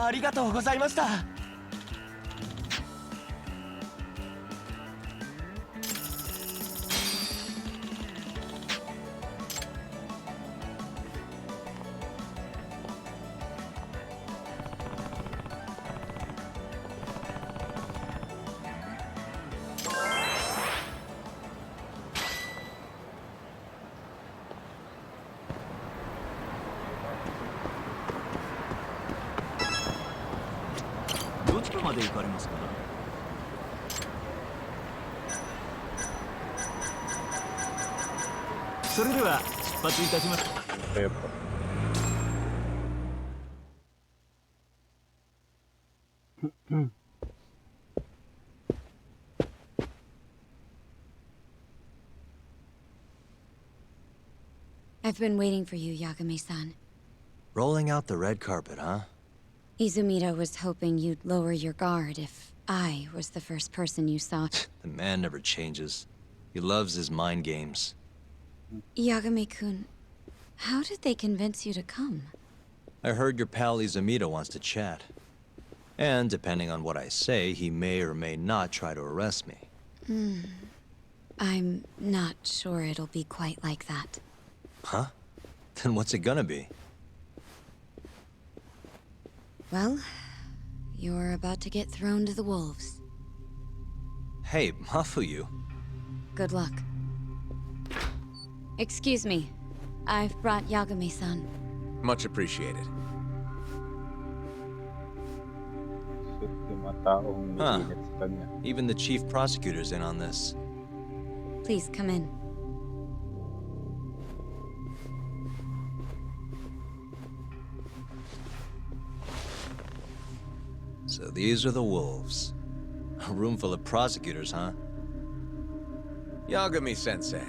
Speaker 14: ありがとうございました。
Speaker 15: どちらまで行かれますか？それでは出発いたします。
Speaker 8: I've been waiting for you, Yagame-san.
Speaker 4: Rolling out the red carpet, huh?
Speaker 8: Izumida was hoping you'd lower your guard if I was the first person you saw.
Speaker 4: The man never changes. He loves his mind games.
Speaker 8: Yagame-kun, how did they convince you to come?
Speaker 4: I heard your pal Izumida wants to chat. And depending on what I say, he may or may not try to arrest me.
Speaker 8: I'm not sure it'll be quite like that.
Speaker 4: Huh? Then what's it gonna be?
Speaker 8: Well, you're about to get thrown to the wolves.
Speaker 4: Hey, Mafuyu.
Speaker 8: Good luck. Excuse me. I've brought Yagame-san.
Speaker 11: Much appreciated.
Speaker 4: Huh. Even the chief prosecutor's in on this.
Speaker 8: Please come in.
Speaker 4: So these are the wolves. A room full of prosecutors, huh?
Speaker 11: Yagami-sensei,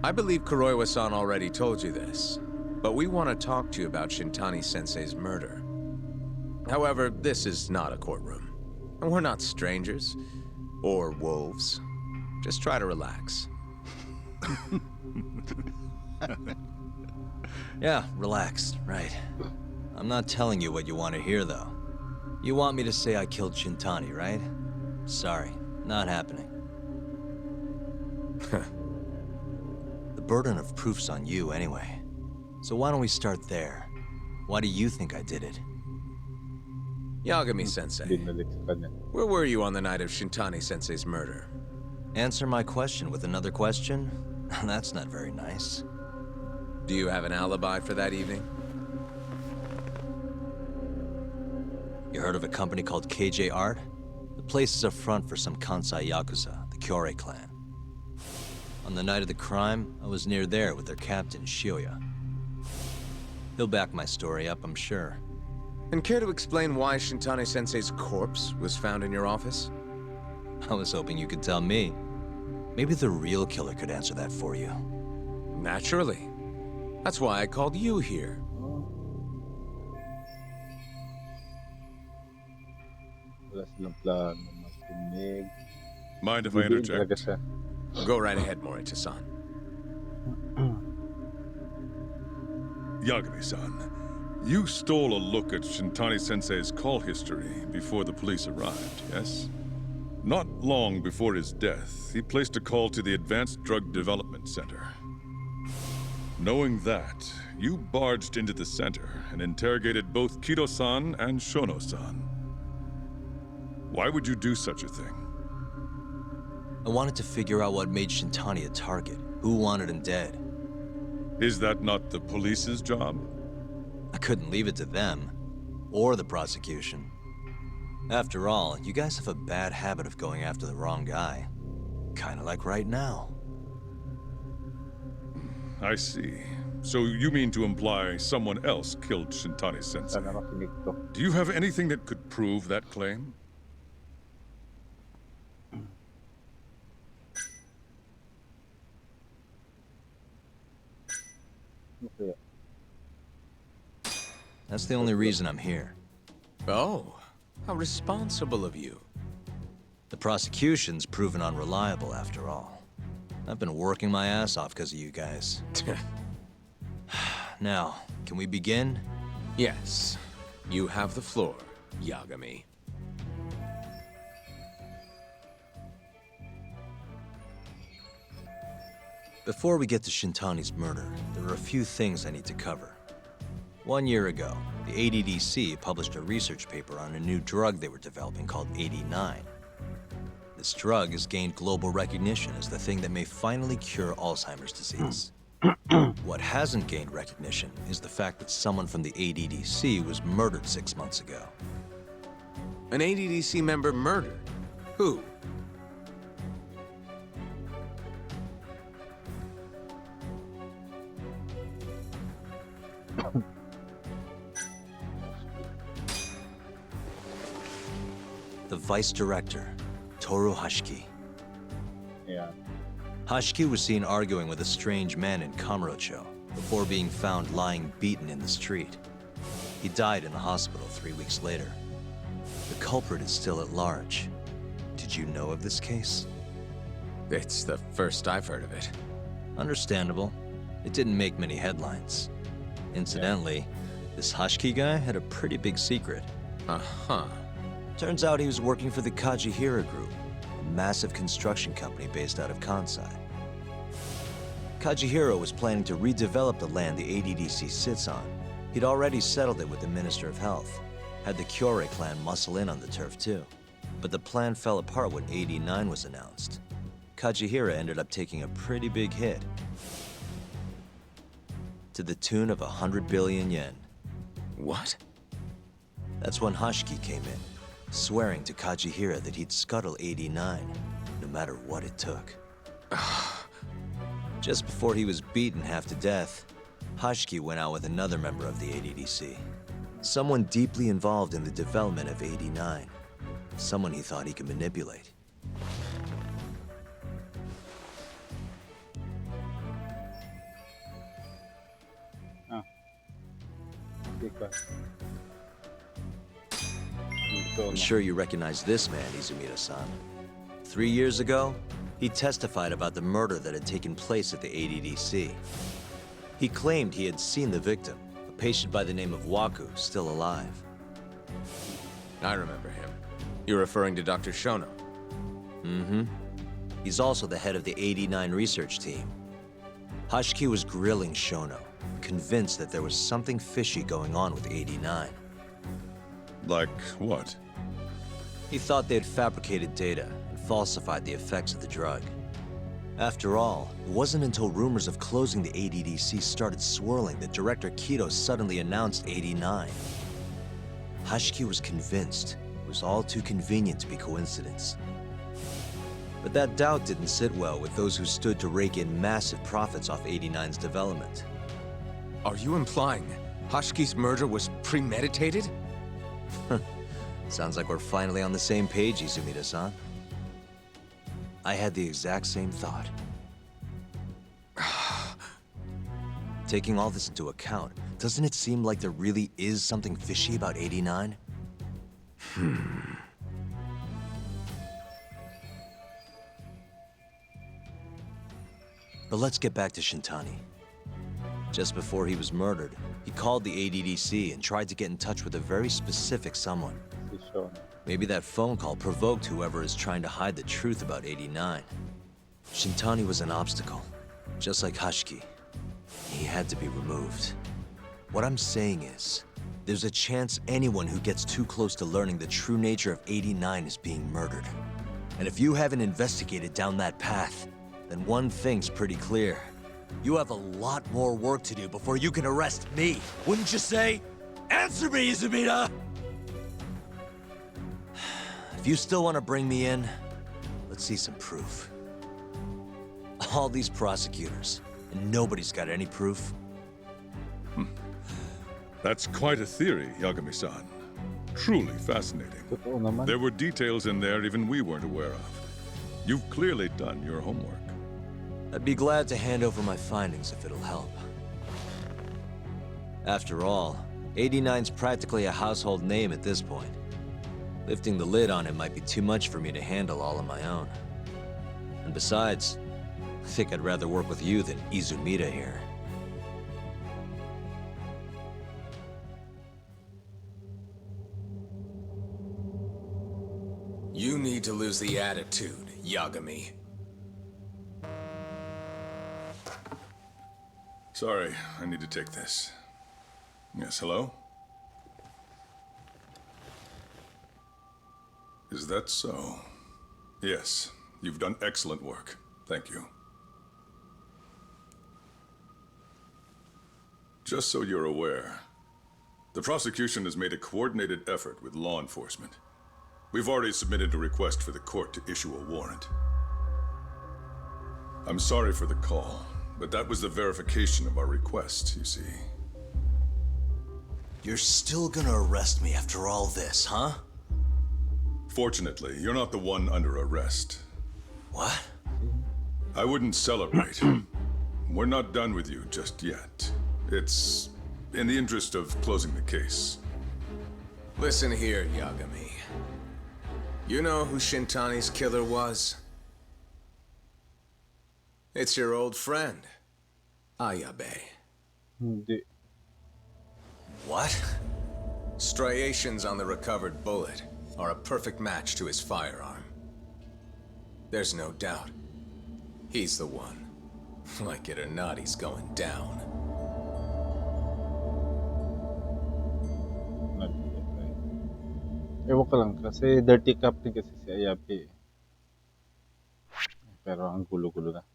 Speaker 11: I believe Kuroiwa-san already told you this, but we want to talk to you about Shintani-sensei's murder. However, this is not a courtroom. And we're not strangers. Or wolves. Just try to relax.
Speaker 4: Yeah, relaxed, right. I'm not telling you what you want to hear, though. You want me to say I killed Shintani, right? Sorry, not happening. The burden of proof's on you anyway. So why don't we start there? Why do you think I did it?
Speaker 11: Yagami-sensei, where were you on the night of Shintani-sensei's murder?
Speaker 4: Answer my question with another question? That's not very nice.
Speaker 11: Do you have an alibi for that evening?
Speaker 4: You heard of a company called KJ Art? The place is a front for some Kansai Yakuza, the Kyorei clan. On the night of the crime, I was near there with their captain, Shioya. He'll back my story up, I'm sure.
Speaker 11: And care to explain why Shintani-sensei's corpse was found in your office?
Speaker 4: I was hoping you could tell me. Maybe the real killer could answer that for you.
Speaker 11: Naturally. That's why I called you here.
Speaker 12: Mind if I interject?
Speaker 11: Go right ahead, Morita-san.
Speaker 12: Yagami-san, you stole a look at Shintani-sensei's call history before the police arrived, yes? Not long before his death, he placed a call to the Advanced Drug Development Center. Knowing that, you barged into the center and interrogated both Kido-san and Shono-san. Why would you do such a thing?
Speaker 4: I wanted to figure out what made Shintani a target. Who wanted him dead?
Speaker 12: Is that not the police's job?
Speaker 4: I couldn't leave it to them. Or the prosecution. After all, you guys have a bad habit of going after the wrong guy. Kinda like right now.
Speaker 12: I see. So you mean to imply someone else killed Shintani-sensei? Do you have anything that could prove that claim?
Speaker 4: That's the only reason I'm here.
Speaker 11: Oh, how responsible of you.
Speaker 4: The prosecution's proven unreliable, after all. I've been working my ass off because of you guys.
Speaker 11: Now, can we begin? Yes. You have the floor.
Speaker 4: Yagame. Before we get to Shintani's murder, there are a few things I need to cover. 1 year ago, the ADDC published a research paper on a new drug they were developing called 89. This drug has gained global recognition as the thing that may finally cure Alzheimer's disease. What hasn't gained recognition is the fact that someone from the ADDC was murdered 6 months ago.
Speaker 11: An ADDC member murdered? Who?
Speaker 4: The vice director, Toru Hashiki.
Speaker 1: Yeah.
Speaker 4: Hashiki was seen arguing with a strange man in Kamurocho before being found lying beaten in the street. He died in the hospital 3 weeks later. The culprit is still at large. Did you know of this case?
Speaker 11: It's the first I've heard of it.
Speaker 4: Understandable. It didn't make many headlines. Incidentally, this Hashiki guy had a pretty big secret.
Speaker 11: Uh-huh.
Speaker 4: Turns out he was working for the Kajihira Group, a massive construction company based out of Kansai. Kajihira was planning to redevelop the land the ADDC sits on. He'd already settled it with the Minister of Health, had the Kyorei clan muscle in on the turf too. But the plan fell apart when 89 was announced. Kajihira ended up taking a pretty big hit, to the tune of 100 billion yen.
Speaker 11: What?
Speaker 4: That's when Hashiki came in, swearing to Kajihira that he'd scuttle 89, no matter what it took. Just before he was beaten half to death, Hashiki went out with another member of the ADDC. Someone deeply involved in the development of 89. Someone he thought he could manipulate. I'm sure you recognize this man, Izumida-san. 3 years ago, he testified about the murder that had taken place at the ADDC. He claimed he had seen the victim, a patient by the name of Waku, still alive.
Speaker 11: I remember him. You're referring to Dr. Shono?
Speaker 4: Mm-hmm. He's also the head of the 89 research team. Hashiki was grilling Shono, convinced that there was something fishy going on with 89.
Speaker 12: Like what?
Speaker 4: He thought they'd fabricated data and falsified the effects of the drug. After all, it wasn't until rumors of closing the ADDC started swirling that Director Kido suddenly announced 89. Hashiki was convinced it was all too convenient to be coincidence. But that doubt didn't sit well with those who stood to rake in massive profits off 89's development.
Speaker 11: Are you implying Hashiki's murder was premeditated?
Speaker 4: Sounds like we're finally on the same page, Izumida-san. I had the exact same thought. Taking all this into account, doesn't it seem like there really is something fishy about 89? But let's get back to Shintani. Just before he was murdered, he called the ADDC and tried to get in touch with a very specific someone. Maybe that phone call provoked whoever is trying to hide the truth about 89. Shintani was an obstacle, just like Hashiki. He had to be removed. What I'm saying is, there's a chance anyone who gets too close to learning the true nature of 89 is being murdered. And if you haven't investigated down that path, then one thing's pretty clear. You have a lot more work to do before you can arrest me, wouldn't you say? Answer me, Izumida! If you still want to bring me in, let's see some proof. All these prosecutors, and nobody's got any proof.
Speaker 12: That's quite a theory, Yagami-san. Truly fascinating. There were details in there even we weren't aware of. You've clearly done your homework.
Speaker 4: I'd be glad to hand over my findings if it'll help. After all, 89's practically a household name at this point. Lifting the lid on it might be too much for me to handle all on my own. And besides, I think I'd rather work with you than Izumida here.
Speaker 14: need to lose the attitude, Yagame.
Speaker 12: Sorry, I need to take this. Yes, hello? Is that so? Yes, you've done excellent work. Thank you. Just so you're aware, the prosecution has made a coordinated effort with law enforcement. We've already submitted a request for the court to issue a warrant. I'm sorry for the call, but that was the verification of our request, you see.
Speaker 4: You're still gonna arrest me after all this, huh?
Speaker 12: Fortunately, you're not the one under arrest.
Speaker 4: What?
Speaker 12: I wouldn't celebrate. We're not done with you just yet. It's in the interest of closing the case.
Speaker 14: Listen here, Yagame. You know who Shintani's killer was? It's your old friend, Ayabe.
Speaker 4: What?
Speaker 14: Striations on the recovered bullet are a perfect match to his firearm. There's no doubt. He's the one. Like it or not, he's going down.
Speaker 1: Ewan ko lang kasi dirty cup din kasi si Ayabe. Pero ang gulo-gulo na.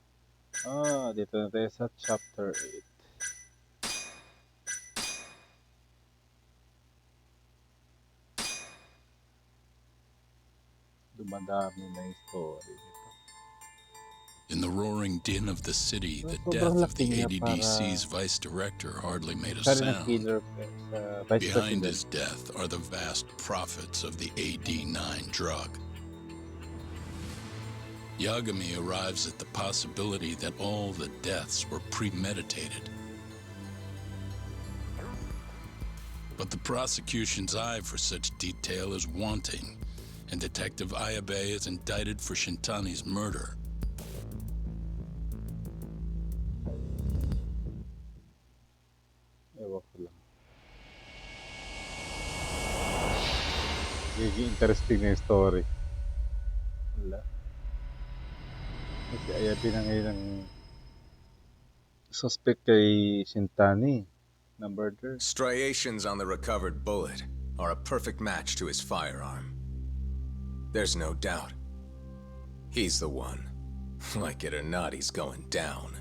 Speaker 1: Dito na tayo sa chapter 8. Dumadami na yung story dito.
Speaker 13: In the roaring din of the city, the death of the ADDC's vice director hardly made a sound. Behind his death are the vast profits of the AD9 drug. Yagame arrives at the possibility that all the deaths were premeditated. But the prosecution's eye for such detail is wanting, and Detective Ayabe is indicted for Shintani's murder.
Speaker 1: Ewan ko lang. Interesting na yung story. Wala. Kasi Ayabe na ngayon ang suspect kay Shintani na murder.
Speaker 14: Striations on the recovered bullet are a perfect match to his firearm. There's no doubt. He's the one. Like it or not, he's going down.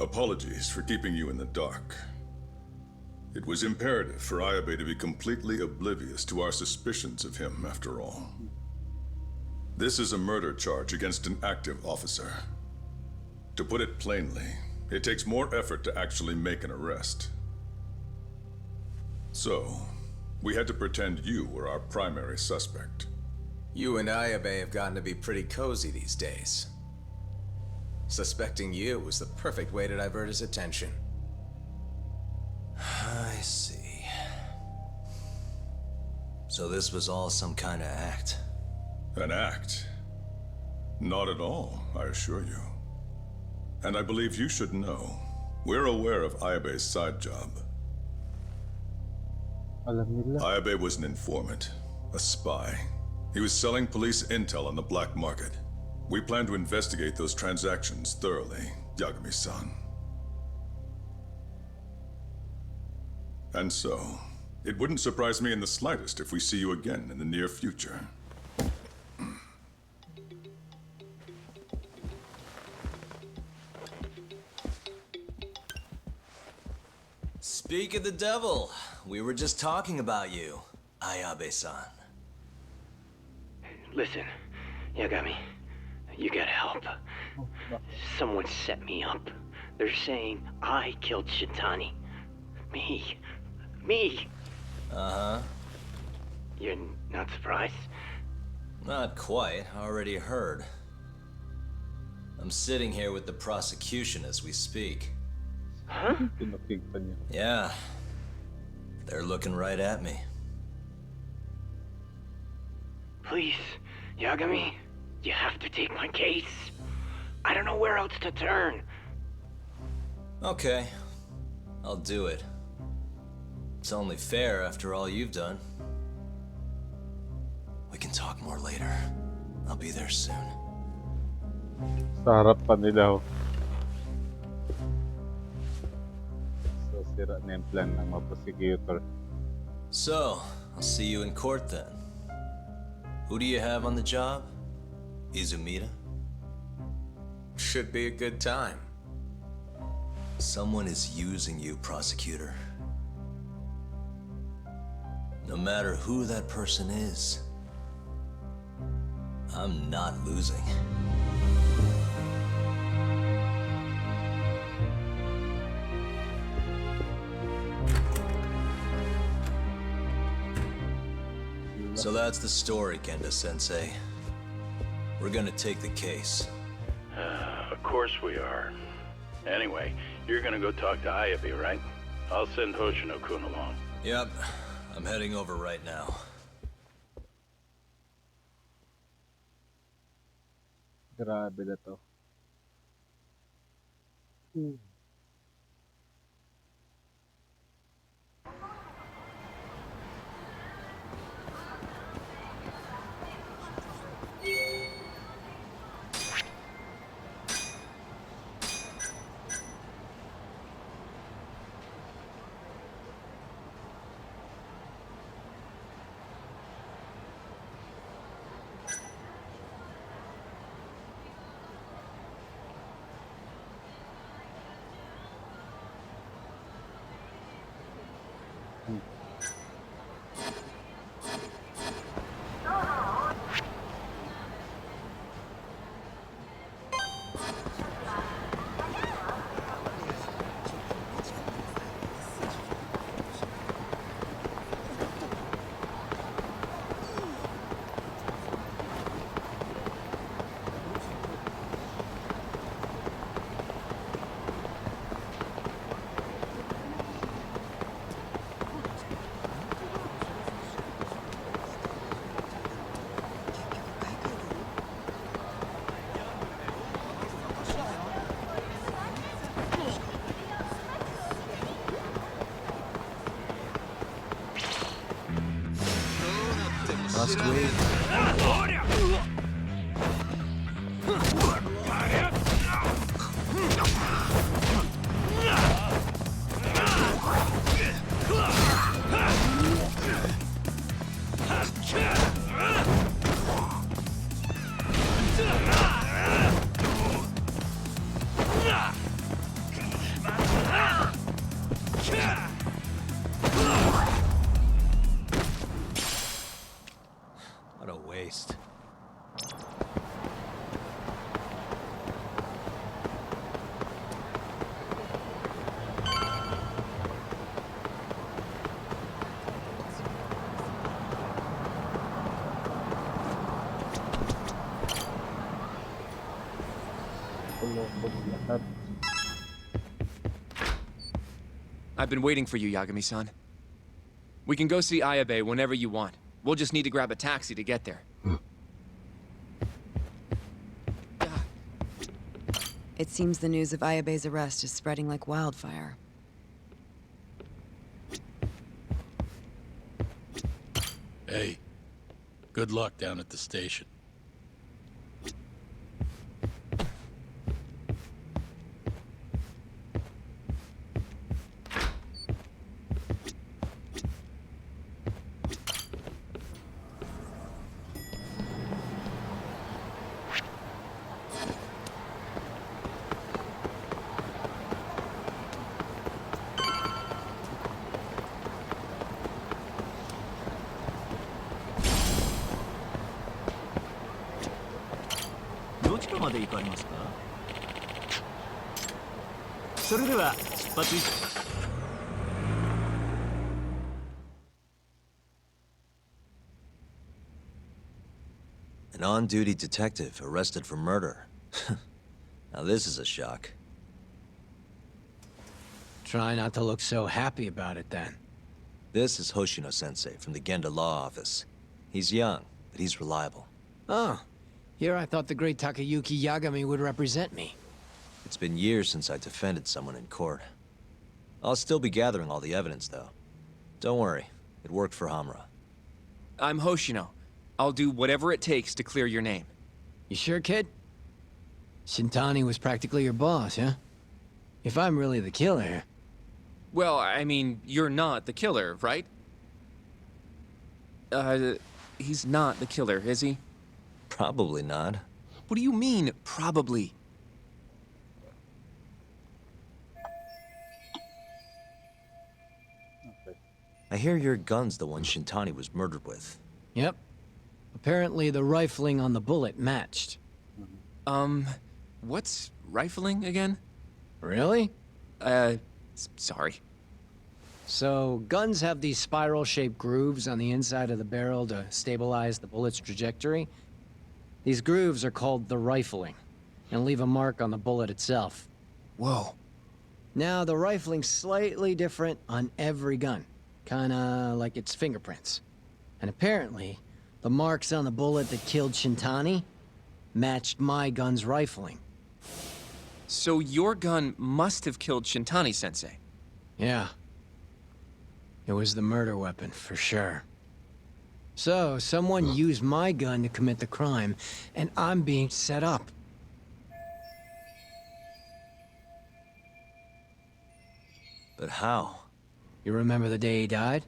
Speaker 12: Apologies for keeping you in the dark. It was imperative for Ayabe to be completely oblivious to our suspicions of him, after all. This is a murder charge against an active officer. To put it plainly, it takes more effort to actually make an arrest. So, we had to pretend you were our primary suspect.
Speaker 14: You and Ayabe have gotten to be pretty cozy these days. Suspecting you was the perfect way to divert his attention.
Speaker 4: I see. So this was all some kind of act?
Speaker 12: An act? Not at all, I assure you. And I believe you should know, we're aware of Ayabe's side job. Ayabe was an informant, a spy. He was selling police intel on the black market. We plan to investigate those transactions thoroughly, Yagami-san. And so, it wouldn't surprise me in the slightest if we see you again in the near future.
Speaker 4: Speak of the devil, we were just talking about you, Ayabe-san.
Speaker 16: Listen, Yagami, you gotta help. Someone set me up. They're saying I killed Shintani. Me.
Speaker 4: Uh-huh.
Speaker 16: You're not surprised?
Speaker 4: Not quite, already heard. I'm sitting here with the prosecution as we speak.
Speaker 16: Huh?
Speaker 4: Yeah. They're looking right at me.
Speaker 16: Please, Yagami, you have to take my case. I don't know where else to turn.
Speaker 4: Okay. I'll do it. It's only fair after all you've done. We can talk more later. I'll be there soon.
Speaker 1: Sa harap pa nila, oh. So, sira na yung plan ng mga prosecutor.
Speaker 4: So, I'll see you in court then. Who do you have on the job? Izumida?
Speaker 14: Should be a good time.
Speaker 4: Someone is using you, prosecutor. No matter who that person is, I'm not losing. So that's the story, Kenda-sensei. We're gonna take the case.
Speaker 17: Of course we are. Anyway, you're gonna go talk to Ayabe, right? I'll send Hoshino-kun along.
Speaker 4: Yep, I'm heading over right now.
Speaker 1: Grabe na to.
Speaker 4: Must we? What a waste.
Speaker 11: I've been waiting for you, Yagami-san. We can go see Ayabe whenever you want. We'll just need to grab a taxi to get there.
Speaker 9: It seems the news of Ayabe's arrest is spreading like wildfire.
Speaker 13: Hey, good luck down at the station.
Speaker 4: An on-duty detective arrested for murder. Now this is a shock.
Speaker 6: Try not to look so happy about it then.
Speaker 4: This is Hoshino-sensei from the Genda Law Office. He's young, but he's reliable.
Speaker 6: Oh, here I thought the great Takayuki Yagame would represent me.
Speaker 4: It's been years since I defended someone in court. I'll still be gathering all the evidence, though. Don't worry. It worked for Hamura.
Speaker 11: I'm Hoshino. I'll do whatever it takes to clear your name.
Speaker 6: You sure, kid? Shintani was practically your boss, huh? If I'm really the killer...
Speaker 11: Well, I mean, you're not the killer, right? He's not the killer, is he?
Speaker 4: Probably not.
Speaker 11: What do you mean, probably?
Speaker 4: I hear your gun's the one Shintani was murdered with.
Speaker 6: Yep. Apparently the rifling on the bullet matched.
Speaker 11: What's rifling again?
Speaker 6: Really?
Speaker 11: Sorry.
Speaker 6: So, guns have these spiral-shaped grooves on the inside of the barrel to stabilize the bullet's trajectory. These grooves are called the rifling, and leave a mark on the bullet itself.
Speaker 11: Whoa.
Speaker 6: Now, the rifling's slightly different on every gun. Kinda like its fingerprints. And apparently, the marks on the bullet that killed Shintani matched my gun's rifling.
Speaker 11: So your gun must have killed Shintani-sensei.
Speaker 6: Yeah. It was the murder weapon, for sure. So, someone used my gun to commit the crime, and I'm being set up.
Speaker 4: But how?
Speaker 6: You remember the day he died?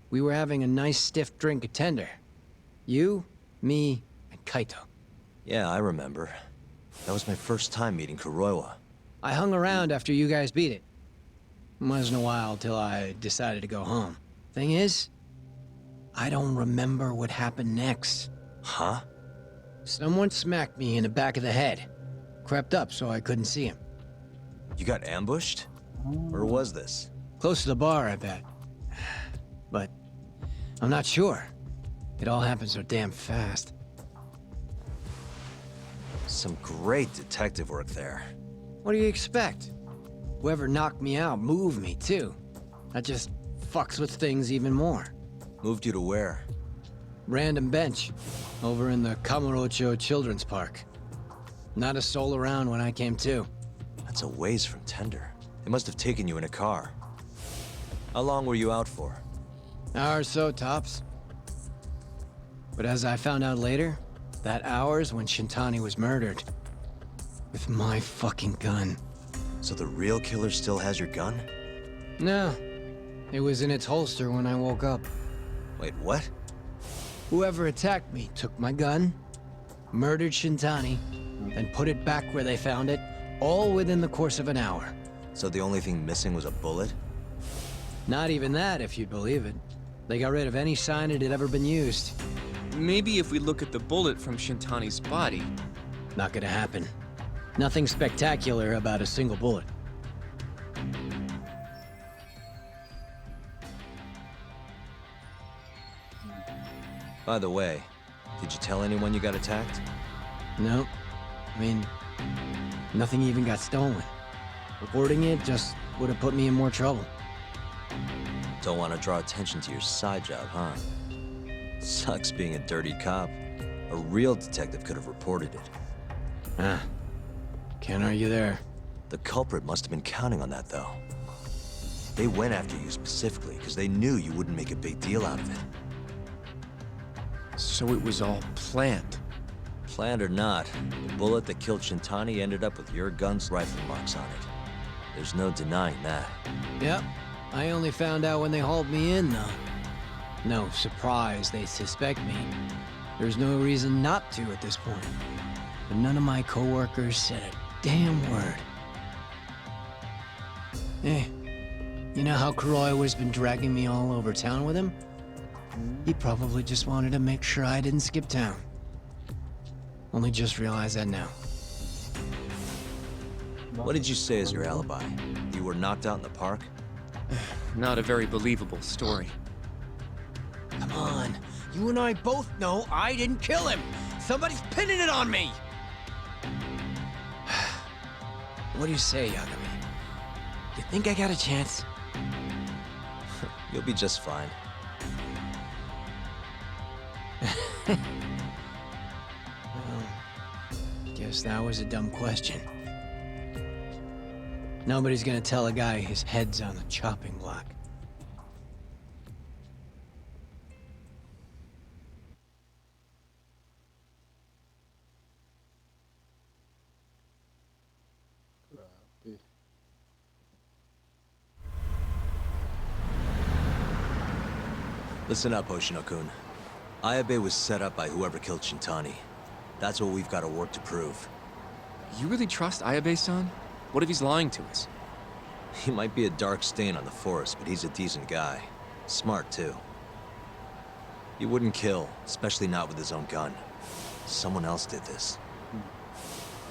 Speaker 6: We were having a nice stiff drink at Tender. You, me, and Kaito.
Speaker 4: Yeah, I remember. That was my first time meeting Kuroiwa.
Speaker 6: I hung around after you guys beat it. Wasn't a while till I decided to go home. Thing is, I don't remember what happened next.
Speaker 4: Huh?
Speaker 6: Someone smacked me in the back of the head. Crept up so I couldn't see him.
Speaker 4: You got ambushed? Where was this?
Speaker 6: Close to the bar, I bet. But I'm not sure. It all happened so damn fast.
Speaker 4: Some great detective work there.
Speaker 6: What do you expect? Whoever knocked me out moved me, too. That just fucks with things even more.
Speaker 4: Moved you to where?
Speaker 6: Random bench, over in the Kamurocho Children's Park. Not a soul around when I came to.
Speaker 4: That's a ways from Tender. They must have taken you in a car. How long were you out for?
Speaker 6: Hour or so, tops. But as I found out later, that hour's when Shintani was murdered. With my fucking gun.
Speaker 4: So the real killer still has your gun?
Speaker 6: No. It was in its holster when I woke up.
Speaker 4: Wait, what?
Speaker 6: Whoever attacked me took my gun, murdered Shintani, then put it back where they found it, all within the course of an hour.
Speaker 4: So the only thing missing was a bullet?
Speaker 6: Not even that, if you'd believe it. They got rid of any sign it had ever been used.
Speaker 11: Maybe if we look at the bullet from Shintani's body...
Speaker 6: Not gonna happen. Nothing spectacular about a single bullet.
Speaker 4: By the way, did you tell anyone you got attacked?
Speaker 6: No. I mean, nothing even got stolen. Reporting it just would have put me in more trouble.
Speaker 4: Don't want to draw attention to your side job, huh? Sucks being a dirty cop. A real detective could have reported it.
Speaker 6: Ah. Can't argue there.
Speaker 4: The culprit must have been counting on that, though. They went after you specifically because they knew you wouldn't make a big deal out of it.
Speaker 11: So it was all planned.
Speaker 4: Planned or not, the bullet that killed Shintani ended up with your gun's rifle marks on it. There's no denying that.
Speaker 6: Yep. I only found out when they hauled me in, though. No surprise they suspect me. There's no reason not to at this point. But none of my coworkers said a damn word. Hey, you know how Kuroiwa's been dragging me all over town with him? He probably just wanted to make sure I didn't skip town. Only just realized that now.
Speaker 4: What did you say as your alibi? You were knocked out in the park?
Speaker 11: Not a very believable story.
Speaker 6: Come on. You and I both know I didn't kill him. Somebody's pinning it on me. What do you say, Yagame? You think I got a chance?
Speaker 4: You'll be just fine.
Speaker 6: Well, guess that was a dumb question. Nobody's gonna tell a guy his head's on the chopping block.
Speaker 4: Listen up, Hoshino-kun. Ayabe was set up by whoever killed Shintani. That's what we've got to work to prove.
Speaker 11: You really trust Ayabe-san? What if he's lying to us?
Speaker 4: He might be a dark stain on the force, but he's a decent guy. Smart, too. He wouldn't kill, especially not with his own gun. Someone else did this.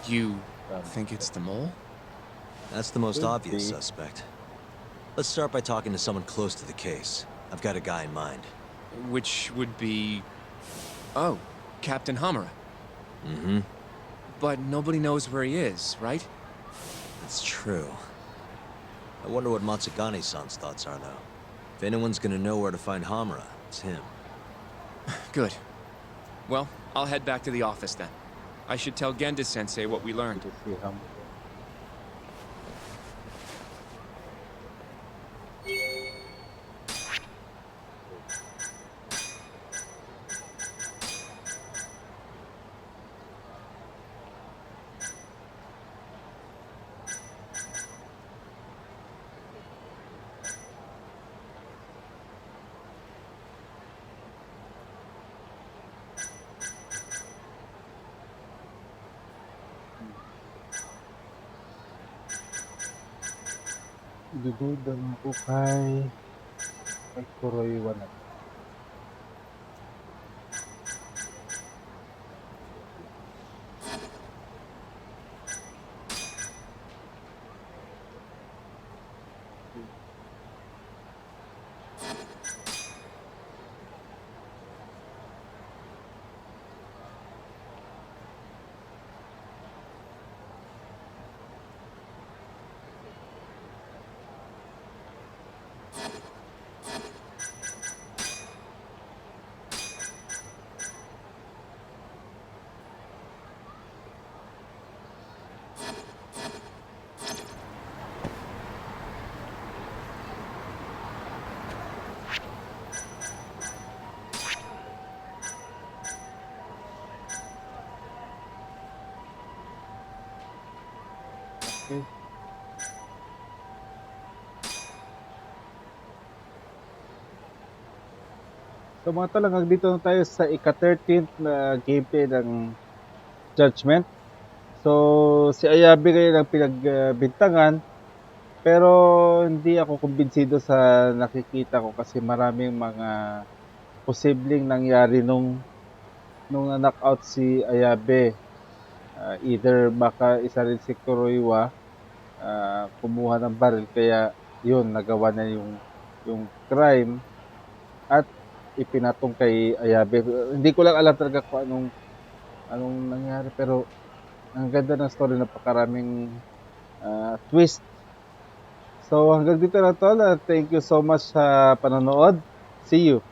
Speaker 11: You think it's the mole?
Speaker 4: That's the most
Speaker 1: Could
Speaker 4: obvious
Speaker 1: be.
Speaker 4: suspect. Let's start by talking to someone close to the case. I've got a guy in mind.
Speaker 11: Which would be... Oh, Captain Hamura.
Speaker 4: Mm-hmm.
Speaker 11: But nobody knows where he is, right?
Speaker 4: That's true. I wonder what Matsugane-san's thoughts are, though. If anyone's gonna know where to find Hamura, it's him.
Speaker 11: Good. Well, I'll head back to the office then. I should tell Genda-sensei what we learned.
Speaker 1: Dududa lang ako kay Kuroiwa na. Okay. So mga tol, hanggang dito na tayo sa ika-13th na gameplay ng Judgment. So si Ayabe ngayon ang pinagbintangan, pero hindi ako kumbinsido sa nakikita ko kasi maraming mga posibleng nangyari nung na-knockout si Ayabe. Either baka isa rin si Kuroiwa kumuha ng baril kaya yun nagawa na yung crime at ipinatong kay Ayabe. Hindi ko lang alam talaga kung anong nangyari pero ang ganda ng story, napakaraming twist. So hanggang dito na tol. Thank you so much sa panonood. See you.